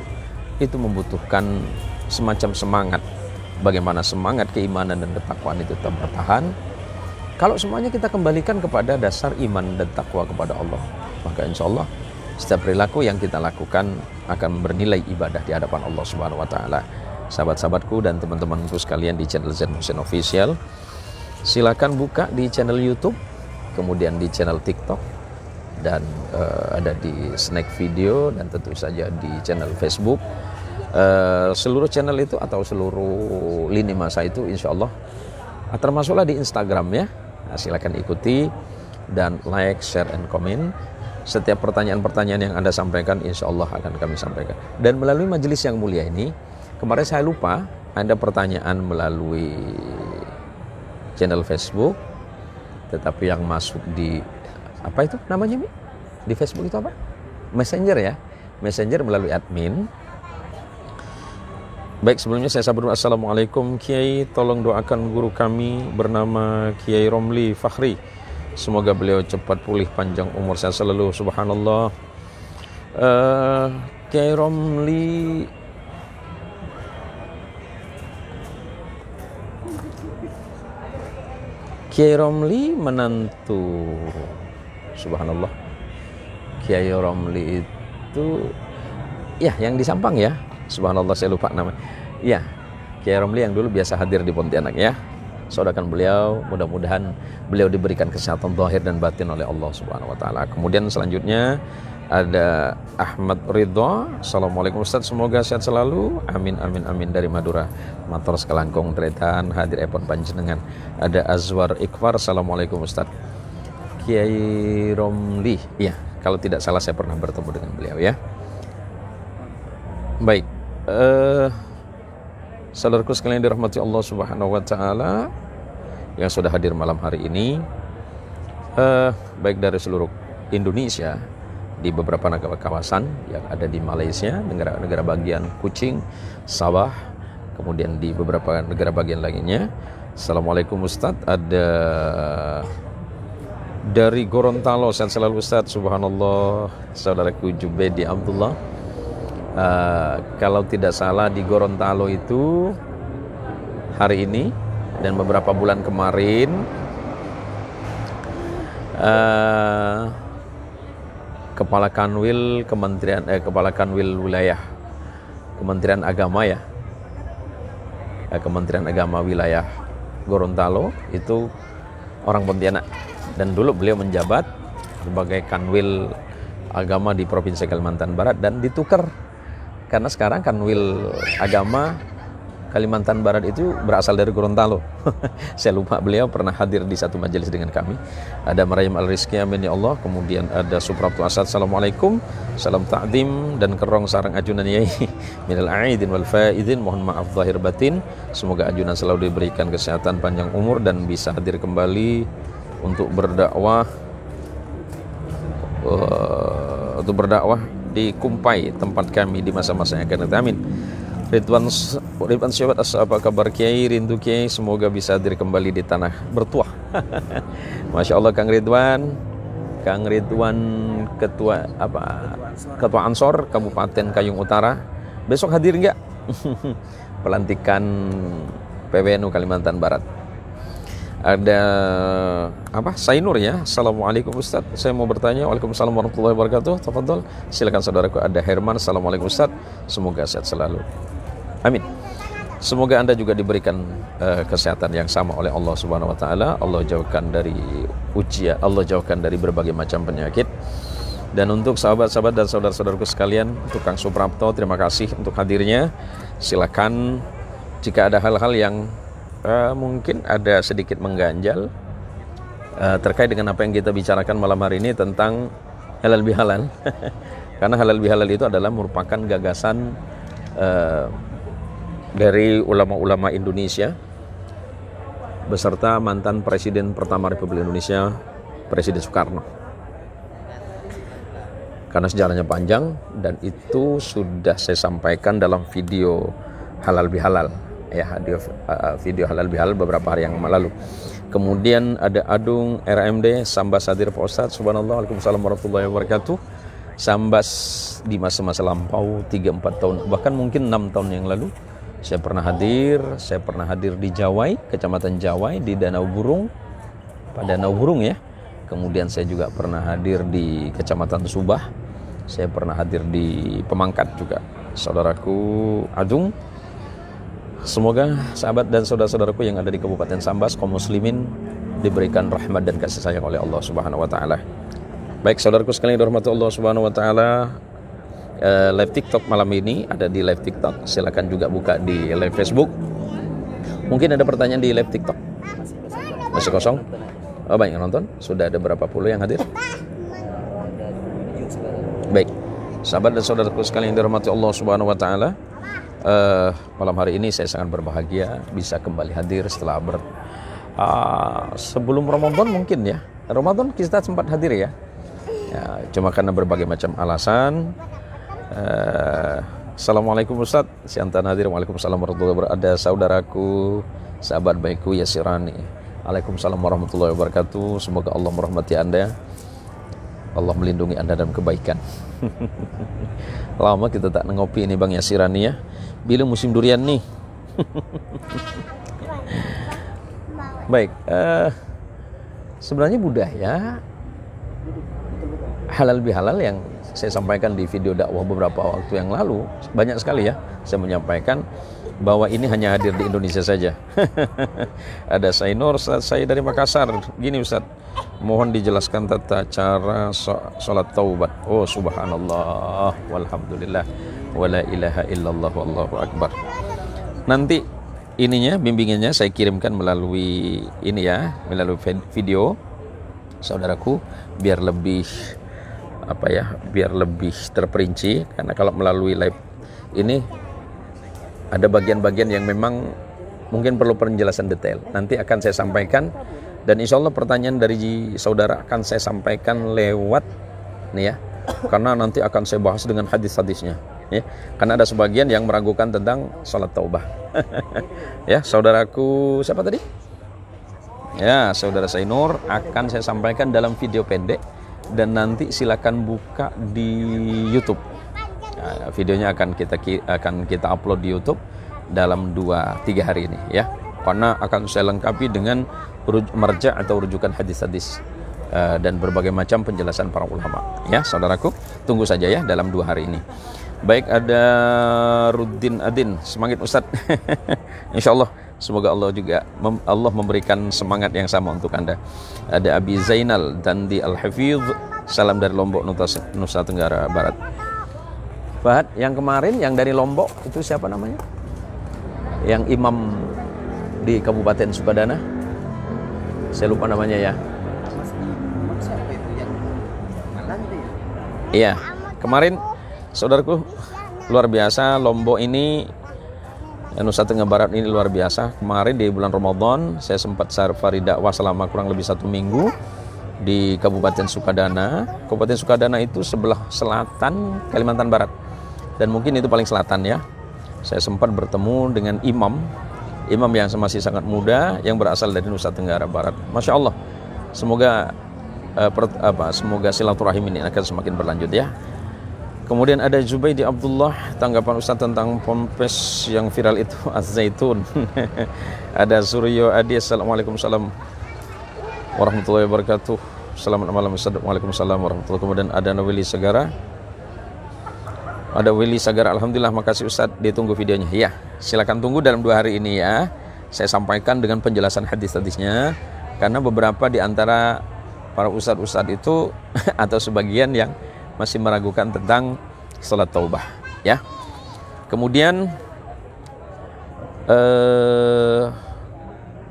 itu membutuhkan semacam semangat. Bagaimana semangat keimanan dan ketakwaan itu tetap bertahan kalau semuanya kita kembalikan kepada dasar iman dan takwa kepada Allah. Maka insya Allah setiap perilaku yang kita lakukan akan bernilai ibadah di hadapan Allah Subhanahu wa Ta'ala. Sahabat-sahabatku dan teman-temanku sekalian di channel Zen Motion Official, silakan buka di channel YouTube, kemudian di channel TikTok, dan ada di Snack Video, dan tentu saja di channel Facebook. Seluruh channel itu atau seluruh lini masa itu insya Allah, termasuklah di Instagram ya. Nah, silakan ikuti dan like, share, and comment. Setiap pertanyaan-pertanyaan yang Anda sampaikan insya Allah akan kami sampaikan. Dan melalui majelis yang mulia ini, kemarin saya lupa ada pertanyaan melalui channel Facebook, tetapi yang masuk di apa itu namanya Mi? Di Facebook itu apa? Messenger ya, Messenger melalui admin. Baik, sebelumnya saya sabar. Assalamualaikum Kiai, tolong doakan guru kami bernama Kiai Romli Fakhri. Semoga beliau cepat pulih, panjang umur, sehat selalu. Subhanallah. Kiai Romli menantu. Subhanallah. Kiai Romli itu ya yang di Sampang ya. Subhanallah, saya lupa nama. Ya, Kiai Romli yang dulu biasa hadir di Pontianak ya. Saudarakan beliau, mudah-mudahan beliau diberikan kesehatan zahir dan batin oleh Allah Subhanahu wa Ta'ala. Kemudian selanjutnya ada Ahmad Ridho. Assalamualaikum Ustaz, semoga sehat selalu. Amin amin amin, dari Madura. Matur sekelangkung tretan hadir epon panjenengan. Ada Azwar Ikhwar. Assalamualaikum Ustaz. Kiai Romli, iya, kalau tidak salah saya pernah bertemu dengan beliau ya. Baik, saudaraku sekalian dirahmati Allah Subhanahu wa Ta'ala yang sudah hadir malam hari ini, baik dari seluruh Indonesia, di beberapa negara kawasan yang ada di Malaysia, negara bagian Kuching, Sabah, kemudian di beberapa negara bagian lainnya. Assalamualaikum Ustadz. Ada dari Gorontalo, sehat selalu Ustadz. Subhanallah, saudaraku Jubaidi Abdullah. Kalau tidak salah di Gorontalo itu hari ini dan beberapa bulan kemarin Kepala Kanwil wilayah Kementerian Agama ya, Kementerian Agama wilayah Gorontalo itu orang Pontianak, dan dulu beliau menjabat sebagai Kanwil Agama di Provinsi Kalimantan Barat, dan ditukar karena sekarang Kanwil Agama Kalimantan Barat itu berasal dari Gorontalo. Saya lupa, beliau pernah hadir di satu majelis dengan kami. Ada Maryam Al-Rizki, amin ya Allah. Kemudian ada Suprapto Asad, assalamualaikum, salam ta'zim, dan Kerong Sarang Ajunan Yai minal aidin wal faidin, mohon maaf zahir batin. Semoga Ajunan selalu diberikan kesehatan, panjang umur, dan bisa hadir kembali untuk berdakwah di Kumpai, tempat kami di masa-masa yang akan datang. Amin. Ridwan Syawat, apa kabar Kiai? Rindu Kiai, semoga bisa hadir kembali di tanah bertuah. Masya Allah, Kang Ridwan Ketua Ansor Kabupaten Kayung Utara, besok hadir nggak? Pelantikan PWNU Kalimantan Barat. Ada Sainur ya. Assalamualaikum Ustaz, saya mau bertanya. Waalaikumsalam warahmatullahi wabarakatuh. Tafadhol, silakan saudaraku. Ada Herman, assalamualaikum Ustaz, semoga sehat selalu. Amin. Semoga Anda juga diberikan kesehatan yang sama oleh Allah Subhanahu wa taala. Allah jauhkan dari ujian, Allah jauhkan dari berbagai macam penyakit. Dan untuk sahabat-sahabat dan saudara-saudaraku sekalian, untuk Kang Suprapto, terima kasih untuk hadirnya. Silakan jika ada hal-hal yang mungkin ada sedikit mengganjal terkait dengan apa yang kita bicarakan malam hari ini tentang halal bihalal. Karena halal bihalal itu adalah merupakan gagasan dari ulama-ulama Indonesia beserta mantan Presiden pertama Republik Indonesia, Presiden Soekarno. Karena sejarahnya panjang dan itu sudah saya sampaikan dalam video halal bihalal ya, video halal bihalal beberapa hari yang lalu. Kemudian ada Adung RMD Sambas hadir Pak Ustadz, subhanallah, waalaikumsalam warahmatullahi wabarakatuh. Sambas di masa-masa lampau 3-4 tahun, bahkan mungkin 6 tahun yang lalu saya pernah hadir di Jawai, Kecamatan Jawai, di Danau Burung, pada Danau Burung ya. Kemudian saya juga pernah hadir di Kecamatan Subah, saya pernah hadir di Pemangkat juga. Saudaraku Adung, semoga sahabat dan saudara-saudaraku yang ada di Kabupaten Sambas, kaum muslimin, diberikan rahmat dan kasih sayang oleh Allah Subhanahu wa taala. Baik saudaraku sekalian dirahmati Allah Subhanahu wa taala, live TikTok malam ini ada di live TikTok. Silakan juga buka di live Facebook. Mungkin ada pertanyaan di live TikTok. Masih kosong? Oh, banyak yang nonton. Sudah ada berapa puluh yang hadir? Baik, sahabat dan saudaraku sekalian yang dirahmati Allah Subhanahu wa taala, malam hari ini saya sangat berbahagia bisa kembali hadir setelah sebelum Ramadan mungkin ya. Ramadan kita sempat hadir ya. Cuma karena berbagai macam alasan. Assalamualaikum Ustaz, siantan hadir. Waalaikumsalam warahmatullahi wabarakatuh. Ada saudaraku, sahabat baikku Yasirani. Waalaikumsalam warahmatullahi wabarakatuh. Semoga Allah merahmati Anda, Allah melindungi Anda dalam kebaikan. Lama kita tak ngopi ini Bang Yasirani ya. Bila musim durian nih. Baik, sebenarnya budaya halal bihalal yang saya sampaikan di video dakwah beberapa waktu yang lalu, banyak sekali ya saya menyampaikan bahwa ini hanya hadir di Indonesia saja. Ada Sainur, saya dari Makassar. Gini Ustaz, mohon dijelaskan tata cara sholat taubat. Oh subhanallah, walhamdulillah, wala ilaha illallah, wallahu akbar. Nanti ininya, bimbingannya saya kirimkan melalui ini ya, melalui video saudaraku, biar lebih biar lebih terperinci. Karena kalau melalui live ini ada bagian-bagian yang memang mungkin perlu penjelasan detail. Nanti akan saya sampaikan, dan insya Allah pertanyaan dari saudara akan saya sampaikan lewat nih ya, karena nanti akan saya bahas dengan hadis-hadisnya ya. Karena ada sebagian yang meragukan tentang salat taubah. Ya, saudaraku siapa tadi? Ya, saudara Sainur, akan saya sampaikan dalam video pendek. Dan nanti silakan buka di YouTube. Nah, videonya akan kita upload di YouTube dalam 2-3 hari ini ya. Karena akan saya lengkapi dengan marja' atau rujukan hadis-hadis dan berbagai macam penjelasan para ulama. Ya, saudaraku, tunggu saja ya dalam 2 hari ini. Baik, ada Ruddin Adin, semangat Ustadz. Insyaallah, semoga Allah juga Allah memberikan semangat yang sama untuk Anda. Ada Abi Zainal dan di Al-Hafidh, salam dari Lombok, Nusa Tenggara Barat. Fahad, yang kemarin yang dari Lombok itu siapa namanya? yang imam di Kabupaten Sukadana. Saya lupa namanya ya. Siapa itu yang Malang itu ya? Iya, kemarin saudaraku luar biasa Lombok ini, Nusa Tenggara Barat ini luar biasa. Kemarin di bulan Ramadan saya sempat safari dakwah selama kurang lebih 1 minggu di Kabupaten Sukadana. Kabupaten Sukadana itu sebelah selatan Kalimantan Barat dan mungkin itu paling selatan ya. Saya sempat bertemu dengan imam yang masih sangat muda yang berasal dari Nusa Tenggara Barat. Masya Allah, semoga semoga silaturahim ini akan semakin berlanjut ya. Kemudian ada Zubaidi Abdullah, tanggapan Ustaz tentang pompes yang viral itu Az-Zaitun. Ada Suryo Adi, Assalamualaikum warahmatullahi wabarakatuh. Selamat malam Ustaz. Waalaikumsalam warahmatullahi wabarakatuh. Kemudian ada Willy Sagara. Ada Willy Sagara, alhamdulillah, makasih Ustaz, ditunggu videonya. Ya, silakan tunggu dalam 2 hari ini ya. Saya sampaikan dengan penjelasan hadis-hadisnya karena beberapa di antara para ustadz itu atau sebagian yang masih meragukan tentang salat taubah ya. Kemudian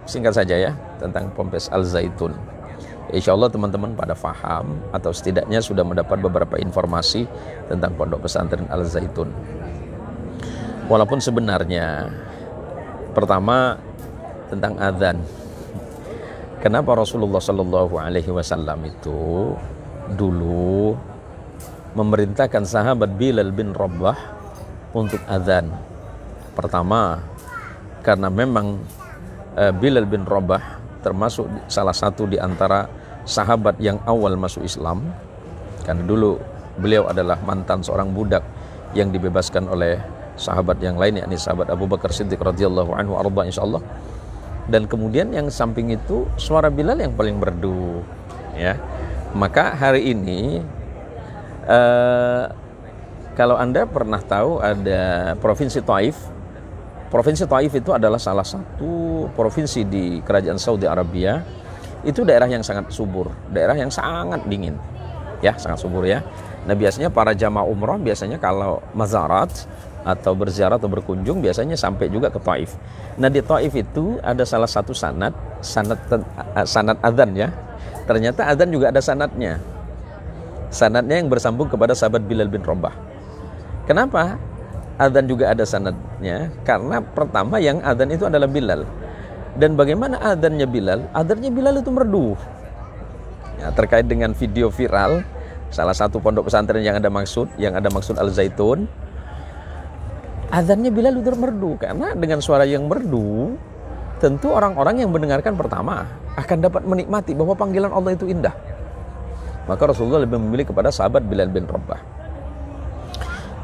singkat saja ya tentang pompes Al-Zaitun. Insya Allah teman-teman pada faham atau setidaknya sudah mendapat beberapa informasi tentang pondok pesantren Al-Zaitun. Walaupun sebenarnya pertama tentang adzan. Kenapa Rasulullah Shallallahu Alaihi Wasallam itu dulu memerintahkan sahabat Bilal bin Rabah untuk adzan? Pertama, karena memang Bilal bin Rabah termasuk salah satu di antara sahabat yang awal masuk Islam, karena dulu beliau adalah mantan seorang budak yang dibebaskan oleh sahabat yang lain, yakni sahabat Abu Bakar Siddiq radhiyallahu anhu arda insyaallah. Dan kemudian yang samping itu suara Bilal yang paling merdu ya. Maka hari ini kalau Anda pernah tahu ada Provinsi Taif. Provinsi Taif itu adalah salah satu provinsi di Kerajaan Saudi Arabia. Itu daerah yang sangat subur, daerah yang sangat dingin ya, sangat subur ya. Nah biasanya para jamaah umroh biasanya kalau mazarat atau berziarah atau berkunjung biasanya sampai juga ke Taif. Nah di Taif itu ada salah satu sanad adzan ya. Ternyata adzan juga ada sanadnya. Sanadnya yang bersambung kepada sahabat Bilal bin Rabah. Kenapa adzan juga ada sanadnya? Karena pertama yang adzan itu adalah Bilal. Dan bagaimana adzannya Bilal? Adzannya Bilal itu merdu. Ya, terkait dengan video viral salah satu pondok pesantren yang ada maksud Al-Zaitun, adzannya Bilal itu merdu karena dengan suara yang merdu tentu orang-orang yang mendengarkan pertama akan dapat menikmati bahwa panggilan Allah itu indah. Maka Rasulullah lebih memilih kepada sahabat Bilal bin Rabah.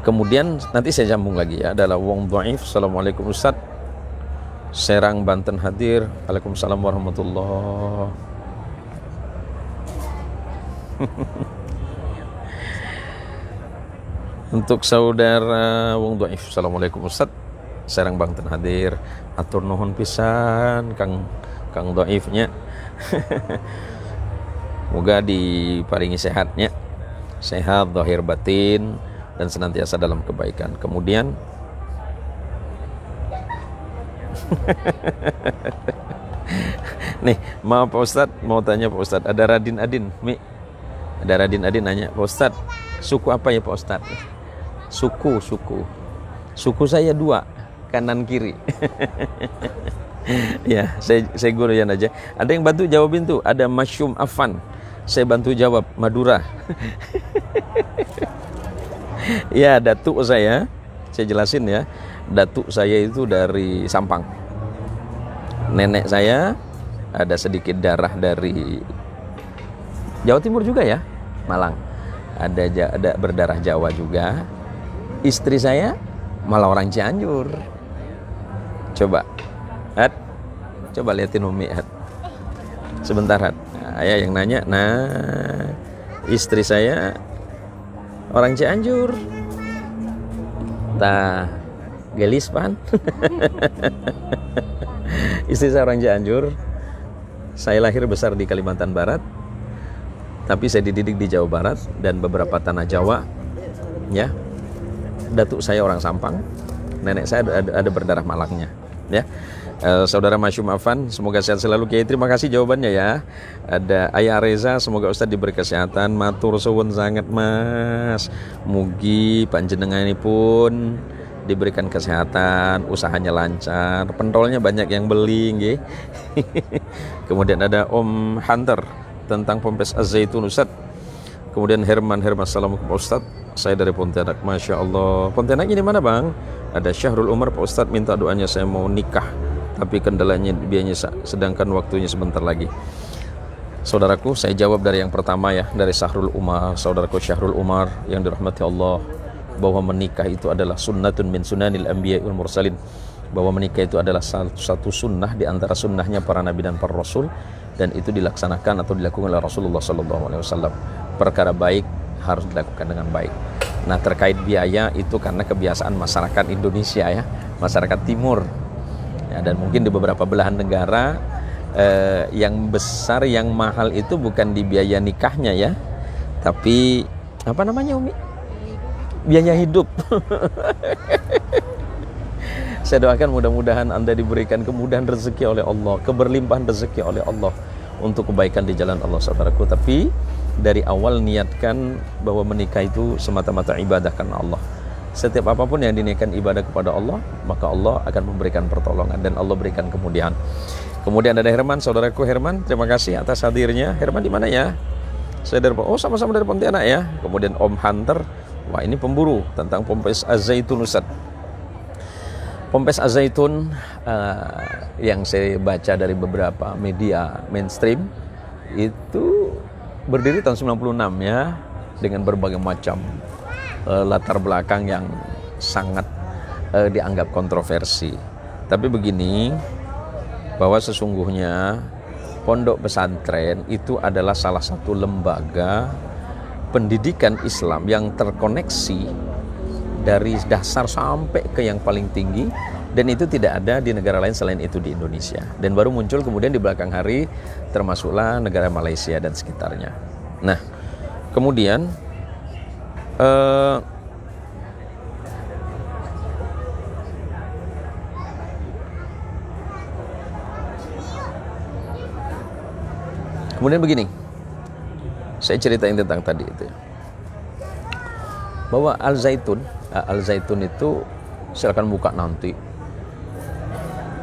Kemudian nanti saya sambung lagi ya, adalah wong dhaif. Assalamualaikum Ustaz, Serang Banten hadir. Waalaikumsalam warahmatullahi. Untuk saudara wong dhaif, Assalamualaikum Ustaz, Serang Banten hadir. Atur nuhun pisan Kang dhaifnya. Moga diparingi sehatnya, sehat zahir batin dan senantiasa dalam kebaikan. Kemudian nih, maaf Pak Ustadz, mau tanya Pak Ustadz, ada Radin Adin, ada Radin Adin nanya, Pak Ustadz, suku apa ya Pak Ustadz? Suku saya 2, kanan kiri. Ya, saya gunakan aja. Ada yang bantu jawabin tuh, ada Masyum Afan, saya bantu jawab, Madura. Ya, datuk saya jelasin ya. Datuk saya itu dari Sampang. Nenek saya ada sedikit darah dari Jawa Timur juga ya, Malang. Ada berdarah Jawa juga. Istri saya malah orang Cianjur. Coba liatin Umi sebentar Nah, ayah yang nanya. Nah, istri saya orang Cianjur. Tah gelis pan. Istri saya orang Cianjur. Saya lahir besar di Kalimantan Barat, tapi saya dididik di Jawa Barat dan beberapa tanah Jawa. Ya, datuk saya orang Sampang, nenek saya ada berdarah Malangnya. ya. Saudara Masyum Afan, semoga sehat selalu Kiai. Terima kasih jawabannya ya. Ada Ayah Reza, semoga Ustadz diberi kesehatan. Matur suwun sangat Mas. Mugi panjenengan ini pun diberikan kesehatan, usahanya lancar, pentolnya banyak yang beli nggih. Kemudian ada Om Hunter tentang Pompes Az-Zaitun Ustadz. Kemudian Herman, assalamualaikum Pak Ustadz, saya dari Pontianak. Masya Allah. Pontianak ini mana Bang? Ada Syahrul Umar, Pak Ustadz minta doanya, saya mau nikah tapi kendalanya biayanya sedangkan waktunya sebentar lagi. Saudaraku, saya jawab dari yang pertama ya, dari Syahrul Umar. Saudaraku Syahrul Umar yang dirahmati Allah, bahwa menikah itu adalah sunnatun min sunanil anbiya wal mursalin, bahwa menikah itu adalah satu sunnah di antara sunnahnya para nabi dan para rasul, dan itu dilaksanakan atau dilakukan oleh Rasulullah SAW. Perkara baik harus dilakukan dengan baik. Nah, terkait biaya itu karena kebiasaan masyarakat Indonesia ya, masyarakat timur ya, dan mungkin di beberapa belahan negara yang besar, yang mahal itu bukan di biaya nikahnya ya, tapi apa namanya Umi? Biaya hidup. Saya doakan mudah-mudahan Anda diberikan kemudahan rezeki oleh Allah, keberlimpahan rezeki oleh Allah untuk kebaikan di jalan Allah saudaraku. Tapi dari awal niatkan bahwa menikah itu semata-mata ibadah karena Allah. Setiap apapun yang diniatkan ibadah kepada Allah, maka Allah akan memberikan pertolongan dan Allah berikan kemudahan. Kemudian ada Herman, saudaraku Herman, terima kasih atas hadirnya. Herman di mana ya? Saya dari sama-sama dari Pontianak ya. Kemudian Om Hunter, wah ini pemburu tentang Pompes Az-Zaitun Ustadz. Pompes Az-Zaitun yang saya baca dari beberapa media mainstream itu berdiri tahun 96 ya, dengan berbagai macam latar belakang yang sangat dianggap kontroversi. Tapi begini, bahwa sesungguhnya pondok pesantren itu adalah salah satu lembaga pendidikan Islam yang terkoneksi dari dasar sampai ke yang paling tinggi, dan itu tidak ada di negara lain selain itu di Indonesia. Dan baru muncul kemudian di belakang hari termasuklah negara Malaysia dan sekitarnya. Nah, kemudian begini, saya ceritain tentang tadi itu ya, bahwa Al-Zaitun itu silakan buka nanti.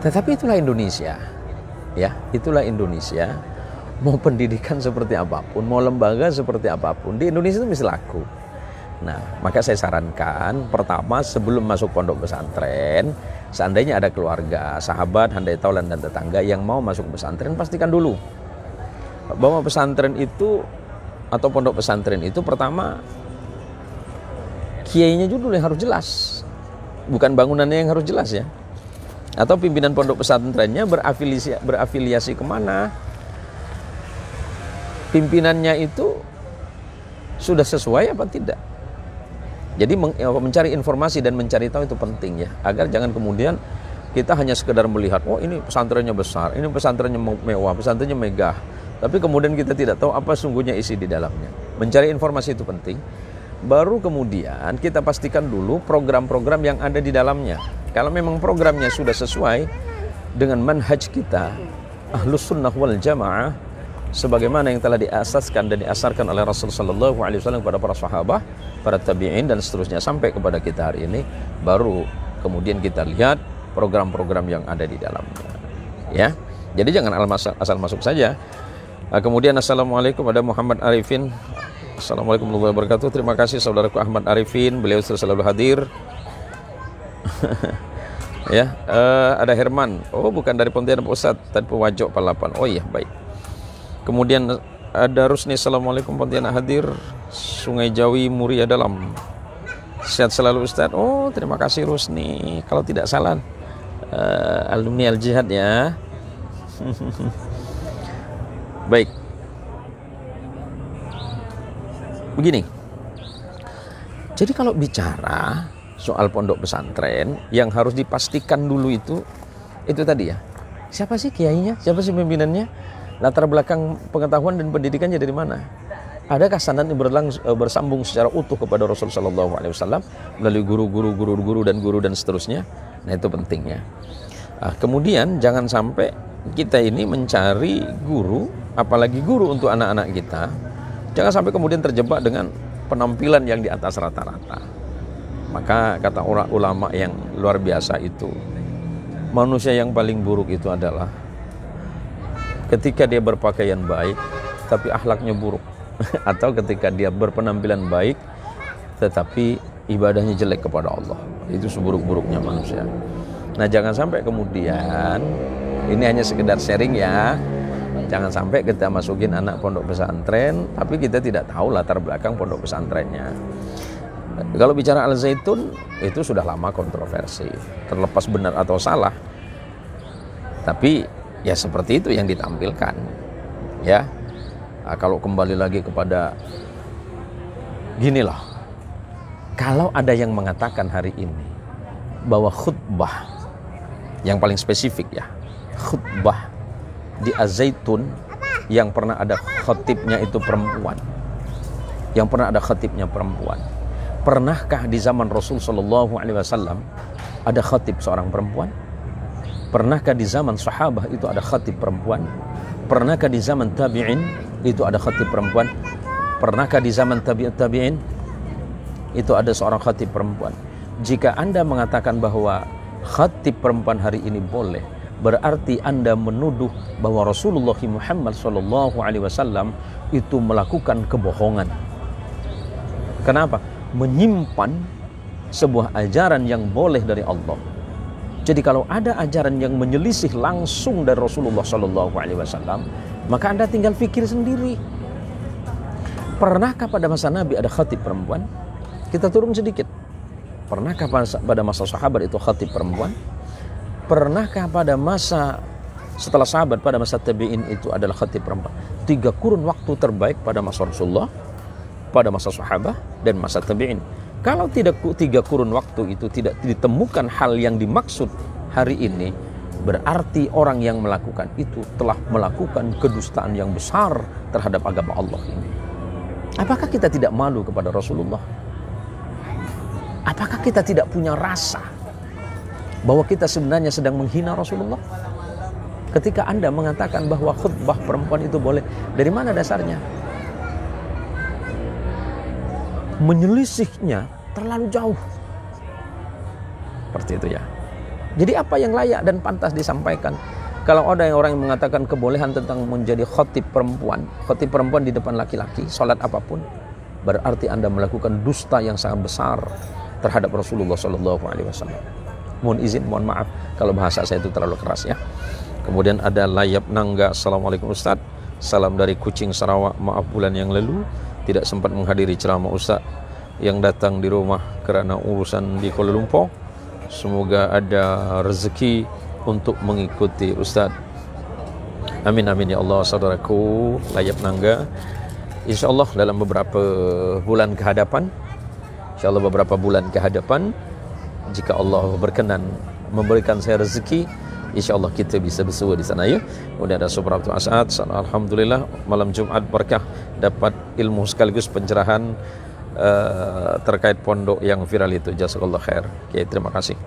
Tetapi itulah Indonesia, ya, itulah Indonesia. Mau pendidikan seperti apapun, mau lembaga seperti apapun, di Indonesia itu mesti laku. Nah, maka saya sarankan, pertama sebelum masuk pondok pesantren, seandainya ada keluarga, sahabat, handai taulan dan tetangga yang mau masuk pesantren, pastikan dulu bahwa pesantren itu atau pondok pesantren itu pertama kiainya dulu yang harus jelas, bukan bangunannya yang harus jelas ya. Atau pimpinan pondok pesantrennya berafiliasi kemana, pimpinannya itu sudah sesuai apa tidak. Jadi mencari informasi dan mencari tahu itu penting ya, agar jangan kemudian kita hanya sekedar melihat, oh ini pesantrennya besar, ini pesantrennya mewah, pesantrennya megah, tapi kemudian kita tidak tahu apa sungguhnya isi di dalamnya. Mencari informasi itu penting. Baru kemudian kita pastikan dulu program-program yang ada di dalamnya. Kalau memang programnya sudah sesuai dengan manhaj kita Ahlus Sunnah wal Jamaah, sebagaimana yang telah diasaskan dan diasarkan oleh Rasulullah SAW kepada para sahabat, para tabi'in dan seterusnya sampai kepada kita hari ini, baru kemudian kita lihat program-program yang ada di dalamnya. Ya, jadi jangan asal masuk saja. Kemudian assalamualaikum, ada Muhammad Arifin. Assalamualaikum warahmatullahi wabarakatuh. Terima kasih saudaraku Ahmad Arifin, beliau selalu hadir. Ya, ada Herman. Oh, bukan dari Pontianak Pusat, tapi Wajok Palapan. Oh iya, baik. Kemudian ada Rusni, assalamualaikum Pontianak hadir. Sungai Jawi Muria Dalam. Sehat selalu Ustaz. Oh, terima kasih Rusni. Kalau tidak salah alumni Al-Jihad ya. Baik. Begini. Jadi kalau bicara soal pondok pesantren, yang harus dipastikan dulu itu tadi ya. Siapa sih kiainya? Siapa sih pimpinannya? Latar belakang pengetahuan dan pendidikannya dari mana? Adakah sanad yang bersambung secara utuh kepada Rasulullah SAW melalui guru dan seterusnya? Nah, itu pentingnya. Kemudian jangan sampai kita ini mencari guru, apalagi guru untuk anak-anak kita, jangan sampai kemudian terjebak dengan penampilan yang di atas rata-rata. Maka kata orang ulama yang luar biasa itu, manusia yang paling buruk itu adalah ketika dia berpakaian baik tapi akhlaknya buruk, atau ketika dia berpenampilan baik tetapi ibadahnya jelek kepada Allah. Itu seburuk-buruknya manusia. Nah, jangan sampai kemudian, ini hanya sekedar sharing ya, jangan sampai kita masukin anak pondok pesantren tapi kita tidak tahu latar belakang pondok pesantrennya. Kalau bicara Al-Zaitun, itu sudah lama kontroversi, terlepas benar atau salah, tapi ya seperti itu yang ditampilkan ya. Kalau kembali lagi kepada ginilah, kalau ada yang mengatakan hari ini bahwa khutbah yang paling spesifik ya, khutbah di Az-Zaitun yang pernah ada khatibnya itu perempuan, yang pernah ada khatibnya perempuan. Pernahkah di zaman Rasul Shallallahu Alaihi Wasallam ada khatib seorang perempuan? Pernahkah di zaman sahabah itu ada khatib perempuan? Pernahkah di zaman tabi'in itu ada khatib perempuan? Pernahkah di zaman tabi'in itu ada seorang khatib perempuan? Jika Anda mengatakan bahwa khatib perempuan hari ini boleh, berarti Anda menuduh bahwa Rasulullah Muhammad Shallallahu Alaihi Wasallam itu melakukan kebohongan. Kenapa? Menyimpan sebuah ajaran yang boleh dari Allah. Jadi kalau ada ajaran yang menyelisih langsung dari Rasulullah Shallallahu Alaihi Wasallam, maka Anda tinggal pikir sendiri. Pernahkah pada masa Nabi ada khatib perempuan? Kita turun sedikit. Pernahkah pada masa sahabat itu khatib perempuan? Pernahkah pada masa setelah sahabat, pada masa tabi'in itu adalah khatib perempuan? 3 kurun waktu terbaik pada masa Rasulullah, pada masa sahabat, dan masa tabi'in. Kalau tidak 3 kurun waktu itu tidak ditemukan hal yang dimaksud hari ini, berarti orang yang melakukan itu telah melakukan kedustaan yang besar terhadap agama Allah ini. Apakah kita tidak malu kepada Rasulullah? Apakah kita tidak punya rasa bahwa kita sebenarnya sedang menghina Rasulullah? Ketika Anda mengatakan bahwa khutbah perempuan itu boleh, dari mana dasarnya? Menyelisihnya terlalu jauh. Seperti itu ya. Jadi apa yang layak dan pantas disampaikan? Kalau ada orang yang mengatakan kebolehan tentang menjadi khatib perempuan di depan laki-laki, salat apapun, berarti Anda melakukan dusta yang sangat besar terhadap Rasulullah Shallallahu Alaihi Wasallam. Mohon izin, mohon maaf kalau bahasa saya itu terlalu keras ya. Kemudian ada Layap Nangga, Assalamualaikum Ustaz, salam dari Kucing Sarawak, maaf bulan yang lalu tidak sempat menghadiri ceramah Ustaz yang datang di rumah karena urusan di Kuala Lumpur. Semoga ada rezeki untuk mengikuti Ustaz. Amin amin ya Allah. Saudaraku Layap Nangga, insyaallah dalam beberapa bulan ke hadapan, jika Allah berkenan memberikan saya rezeki, insyaallah kita bisa bersua di sana ya. Kemudian ada Subrabtu As'ad, alhamdulillah malam Jumat berkah dapat ilmu sekaligus pencerahan terkait pondok yang viral itu. Jazakallah khair. Oke, terima kasih.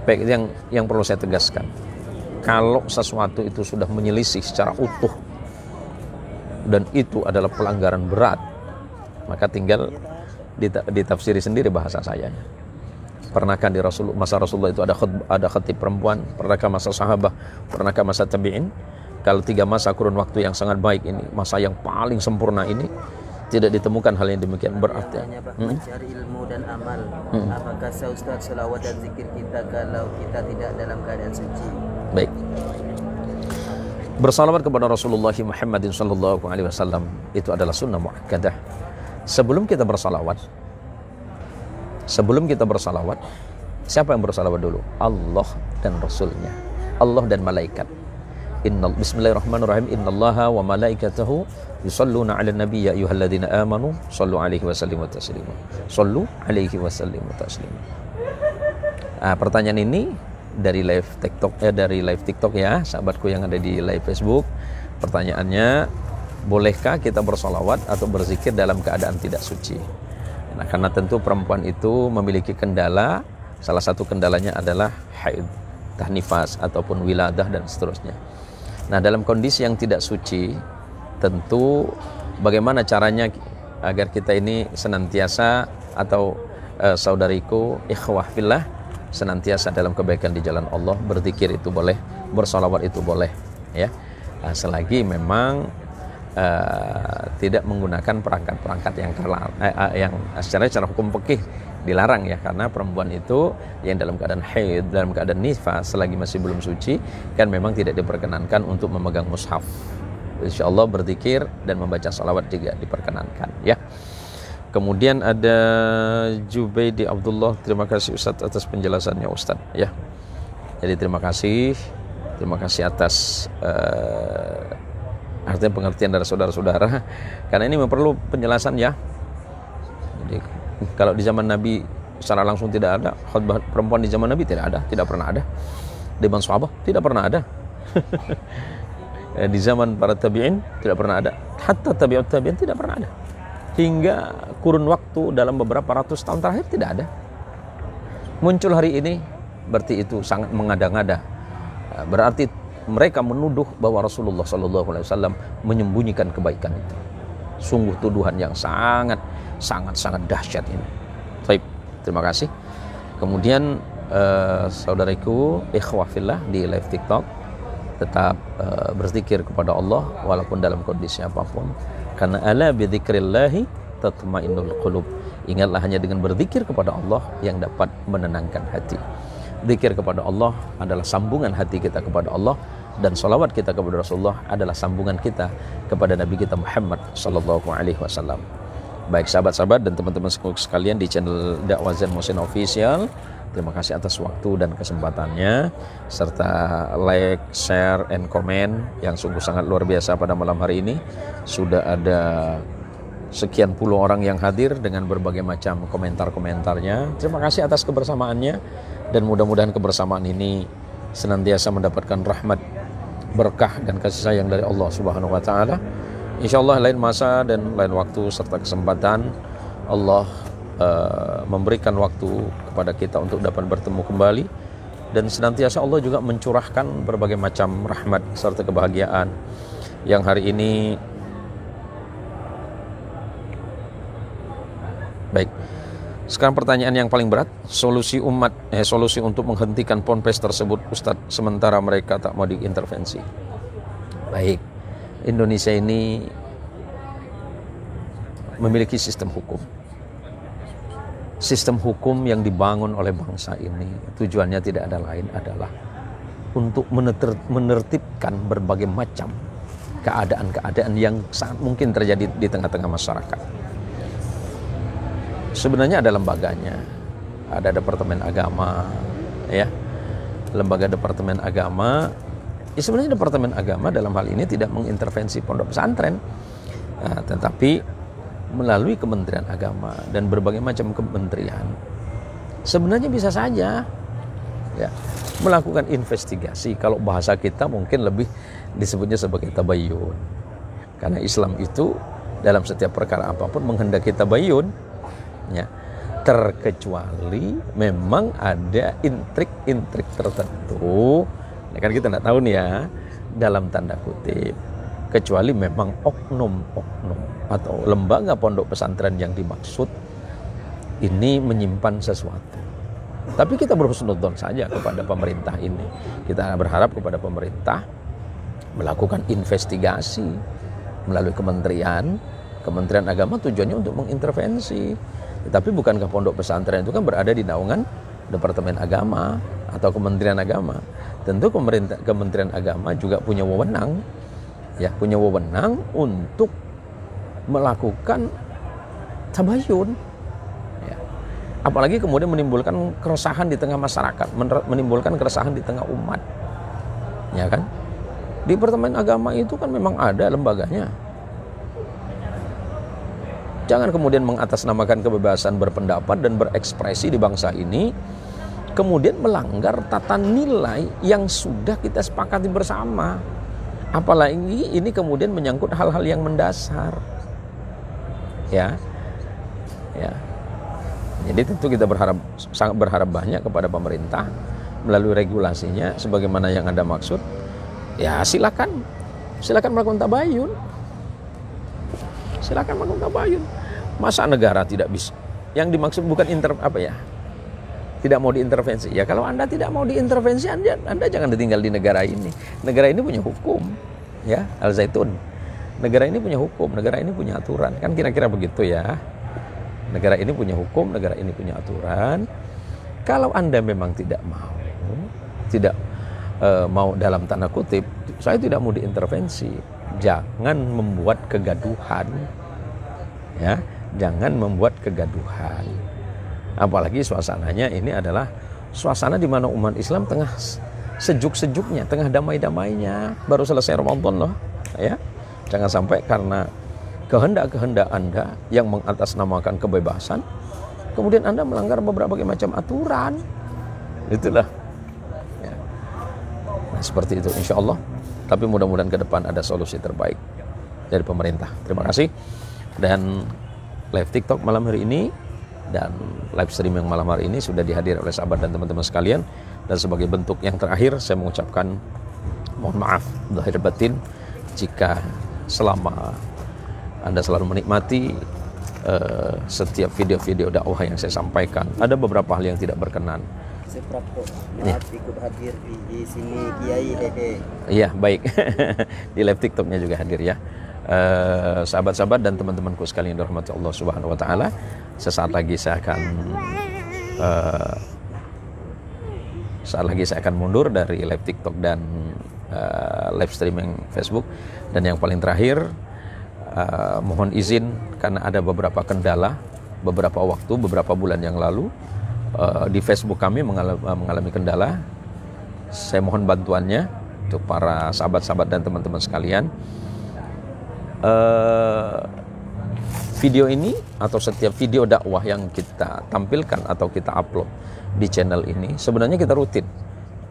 Baik, yang perlu saya tegaskan, kalau sesuatu itu sudah menyelisih secara utuh dan itu adalah pelanggaran berat, maka tinggal ditafsiri sendiri bahasa sayanya. Pernahkah di masa Rasulullah itu ada khatib perempuan? Pernahkah masa sahabat? Pernahkah masa tabi'in? Kalau 3 masa kurun waktu yang sangat baik ini, masa yang paling sempurna ini, tidak ditemukan hal yang demikian, berarti mencari ilmu dan amal. Apakah sah Ustaz selawat dan zikir kita kalau kita tidak dalam keadaan suci? Baik. Bersalawat kepada Rasulullah Muhammadin sallallahu alaihi wasallam itu adalah sunnah muakkadah. Sebelum kita bersalawat, siapa yang bersalawat dulu? Allah dan Rasulnya, Allah dan malaikat. Bismillahirrahmanirrahim. Innallaha wa malaikatahu yusalluna 'alan nabiy ya ayyuhalladzina amanu sallu 'alaihi wa sallimu taslima. Sallu 'alaihi wa sallimu taslima. Pertanyaan ini dari live TikTok ya, sahabatku yang ada di live Facebook. Pertanyaannya, bolehkah kita bersolawat atau berzikir dalam keadaan tidak suci? Nah, karena tentu perempuan itu memiliki kendala, salah satu kendalanya adalah haid. entah nifas ataupun wiladah dan seterusnya. Nah, dalam kondisi yang tidak suci, tentu bagaimana caranya agar kita ini senantiasa atau saudariku ikhwah fillah senantiasa dalam kebaikan di jalan Allah. Berzikir itu boleh, bersolawat itu boleh, ya. Selagi memang tidak menggunakan perangkat-perangkat yang secara hukum fikih dilarang, ya, karena perempuan itu yang dalam keadaan haid, dalam keadaan nifas, selagi masih belum suci kan memang tidak diperkenankan untuk memegang mushaf. Insyaallah berzikir dan membaca salawat juga diperkenankan, ya. Kemudian ada Jubaidi Abdullah, terima kasih Ustadz atas penjelasannya Ustadz, ya. Jadi terima kasih atas artinya pengertian dari saudara-saudara, karena ini perlu penjelasan, ya. Jadi kalau di zaman Nabi secara langsung tidak ada khutbah perempuan, di zaman Nabi tidak ada, tidak pernah ada. Di zaman sahabat tidak pernah ada. Di zaman para tabi'in tidak pernah ada. Hatta tabi'ut tabi'in tidak pernah ada. Hingga kurun waktu dalam beberapa ratus tahun terakhir tidak ada. Muncul hari ini berarti itu sangat mengada-ngada. Berarti mereka menuduh bahwa Rasulullah SAW menyembunyikan kebaikan itu. Sungguh tuduhan yang sangat dahsyat ini. Baik, terima kasih. Kemudian saudariku ikhwah fillah di live TikTok, tetap berzikir kepada Allah walaupun dalam kondisi apapun, karena ala bidzikrillahi tatmainnul qulub. Ingatlah, hanya dengan berzikir kepada Allah yang dapat menenangkan hati. Zikir kepada Allah adalah sambungan hati kita kepada Allah, dan salawat kita kepada Rasulullah adalah sambungan kita kepada Nabi kita Muhammad sallallahu alaihi wasallam. Baik sahabat-sahabat dan teman-teman sekalian di channel Dakwah Zain Muhsin Official, terima kasih atas waktu dan kesempatannya, serta like, share, and comment yang sungguh sangat luar biasa pada malam hari ini. Sudah ada sekian puluh orang yang hadir dengan berbagai macam komentar-komentarnya. Terima kasih atas kebersamaannya, dan mudah-mudahan kebersamaan ini senantiasa mendapatkan rahmat, berkah, dan kasih sayang dari Allah Subhanahu wa Ta'ala. Insyaallah lain masa dan lain waktu serta kesempatan Allah memberikan waktu kepada kita untuk dapat bertemu kembali, dan senantiasa Allah juga mencurahkan berbagai macam rahmat serta kebahagiaan yang hari ini. Baik, sekarang pertanyaan yang paling berat, solusi untuk menghentikan ponpes tersebut Ustadz, sementara mereka tak mau diintervensi. Baik, Indonesia ini memiliki sistem hukum. Sistem hukum yang dibangun oleh bangsa ini tujuannya tidak ada lain adalah untuk menertibkan berbagai macam keadaan-keadaan yang sangat mungkin terjadi di tengah-tengah masyarakat. Sebenarnya ada lembaganya, ada Departemen Agama, ya, lembaga Departemen Agama. Sebenarnya Departemen Agama dalam hal ini tidak mengintervensi pondok pesantren, tetapi melalui Kementerian Agama dan berbagai macam kementerian sebenarnya bisa saja, ya, melakukan investigasi. Kalau bahasa kita mungkin lebih disebutnya sebagai tabayyun, karena Islam itu dalam setiap perkara apapun menghendaki tabayyun, ya, terkecuali memang ada intrik-intrik tertentu. Ini kan kita tidak tahu nih, ya, dalam tanda kutip, kecuali memang oknum-oknum atau lembaga pondok pesantren yang dimaksud ini menyimpan sesuatu. Tapi kita berhusnudzon saja kepada pemerintah ini. Kita berharap kepada pemerintah melakukan investigasi melalui Kementerian Agama, tujuannya untuk mengintervensi. Tapi bukankah pondok pesantren itu kan berada di naungan Departemen Agama atau Kementerian Agama? Tentu Kementerian Agama juga punya wewenang, ya, punya wewenang untuk melakukan tabayyun, ya. Apalagi kemudian menimbulkan keresahan di tengah masyarakat, menimbulkan keresahan di tengah umat, ya kan? Di Departemen Agama itu kan memang ada lembaganya. Jangan kemudian mengatasnamakan kebebasan berpendapat dan berekspresi di bangsa ini, kemudian melanggar tata nilai yang sudah kita sepakati bersama. Apalagi ini kemudian menyangkut hal-hal yang mendasar, ya. Jadi tentu kita sangat berharap banyak kepada pemerintah melalui regulasinya sebagaimana yang Anda maksud, ya silakan melakukan tabayun. Silakan melakukan tabayun. Masa negara tidak bisa? Yang dimaksud bukan tidak mau diintervensi. Ya kalau Anda tidak mau diintervensi, Anda jangan tinggal di negara ini. Negara ini punya hukum, ya, Al-Zaitun. Negara ini punya hukum, negara ini punya aturan. Kan kira-kira begitu ya. Negara ini punya hukum, negara ini punya aturan. Kalau Anda memang tidak mau dalam tanda kutip, saya tidak mau diintervensi. Jangan membuat kegaduhan. Ya, jangan membuat kegaduhan. Apalagi suasananya ini adalah suasana di mana umat Islam tengah sejuk-sejuknya, tengah damai-damainya, baru selesai Ramadan loh, ya. Jangan sampai karena kehendak-kehendak Anda yang mengatasnamakan kebebasan, kemudian Anda melanggar beberapa macam aturan. Itulah. Ya. Nah, seperti itu insya Allah. Tapi mudah-mudahan ke depan ada solusi terbaik dari pemerintah. Terima kasih. Dan live TikTok malam hari ini dan live streaming malam hari ini sudah dihadiri oleh sahabat dan teman-teman sekalian. Dan sebagai bentuk yang terakhir saya mengucapkan mohon maaf zahir batin jika selama Anda selalu menikmati setiap video-video dakwah yang saya sampaikan ada beberapa hal yang tidak berkenan. Maaf ikut hadir di sini Kiai hehe. Iya, baik. Di live TikToknya juga hadir ya. Sahabat-sahabat dan teman-temanku sekalian yang dirahmati Allah Subhanahu wa taala, sesaat lagi saya akan mundur dari live TikTok dan live streaming Facebook. Dan yang paling terakhir, mohon izin karena ada beberapa kendala beberapa waktu, beberapa bulan yang lalu di Facebook kami mengalami kendala. Saya mohon bantuannya untuk para sahabat-sahabat dan teman-teman sekalian. Video ini atau setiap video dakwah yang kita tampilkan atau kita upload di channel ini sebenarnya kita rutin.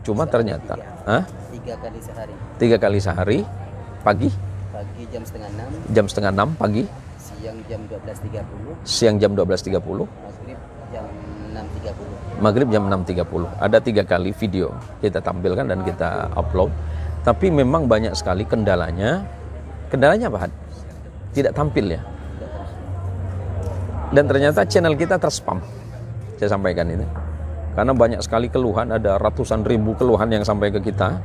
Cuma ternyata 3 kali sehari. 3 kali sehari, pagi jam setengah 6. Jam setengah 6 pagi. Siang jam 12.30. Siang jam 12.30. Maghrib jam 6.30. Maghrib jam 6.30. Ada 3 kali video kita tampilkan dan kita upload. Tapi memang banyak sekali kendalanya. Kendalanya apa? Tidak tampil ya. Dan ternyata channel kita terspam. Saya sampaikan ini. Karena banyak sekali keluhan, ada ratusan ribu keluhan yang sampai ke kita.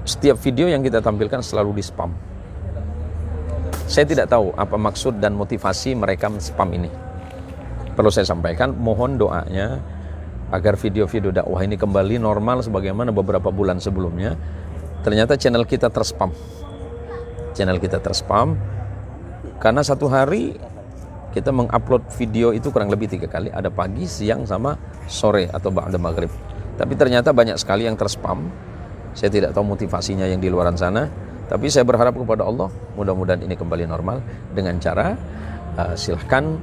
Setiap video yang kita tampilkan selalu di spam. Saya tidak tahu apa maksud dan motivasi mereka spam ini. Perlu saya sampaikan, mohon doanya agar video-video dakwah ini kembali normal sebagaimana beberapa bulan sebelumnya. Ternyata channel kita terspam. Channel kita terspam karena satu hari kita mengupload video itu kurang lebih 3 kali, ada pagi, siang, sama sore atau ba'da maghrib. Tapi ternyata banyak sekali yang terspam. Saya tidak tahu motivasinya yang di luaran sana, tapi saya berharap kepada Allah mudah-mudahan ini kembali normal dengan cara silahkan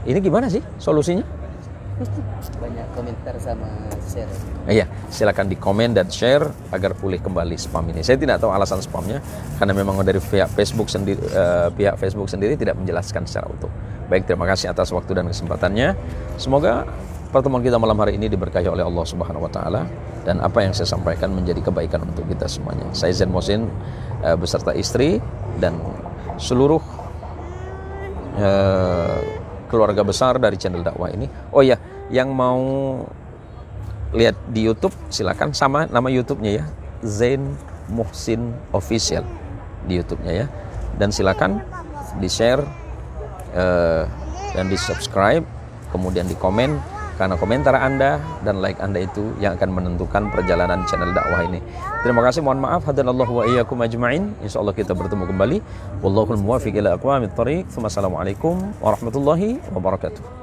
ini gimana sih solusinya? Banyak komentar sama share. Iya, silakan di komen dan share agar pulih kembali spam ini. Saya tidak tahu alasan spamnya karena memang dari pihak Facebook sendiri tidak menjelaskan secara utuh. Baik, terima kasih atas waktu dan kesempatannya. Semoga pertemuan kita malam hari ini diberkahi oleh Allah Subhanahu wa taala dan apa yang saya sampaikan menjadi kebaikan untuk kita semuanya. Saya Zain Mohsin beserta istri dan seluruh keluarga besar dari channel dakwah ini. Oh ya, yang mau lihat di YouTube silakan, sama nama YouTube-nya ya, Zain Mohsin Official di YouTube-nya ya. Dan silakan di-share dan di-subscribe, kemudian di komen, karena komentar Anda dan like Anda itu yang akan menentukan perjalanan channel dakwah ini. Terima kasih, mohon maaf, hadanallahu wa iyyakum ajma'in. Insyaallah kita bertemu kembali. Wallahul muwaffiq ila aqwamit thoriq. Wassalamualaikum warahmatullahi wabarakatuh.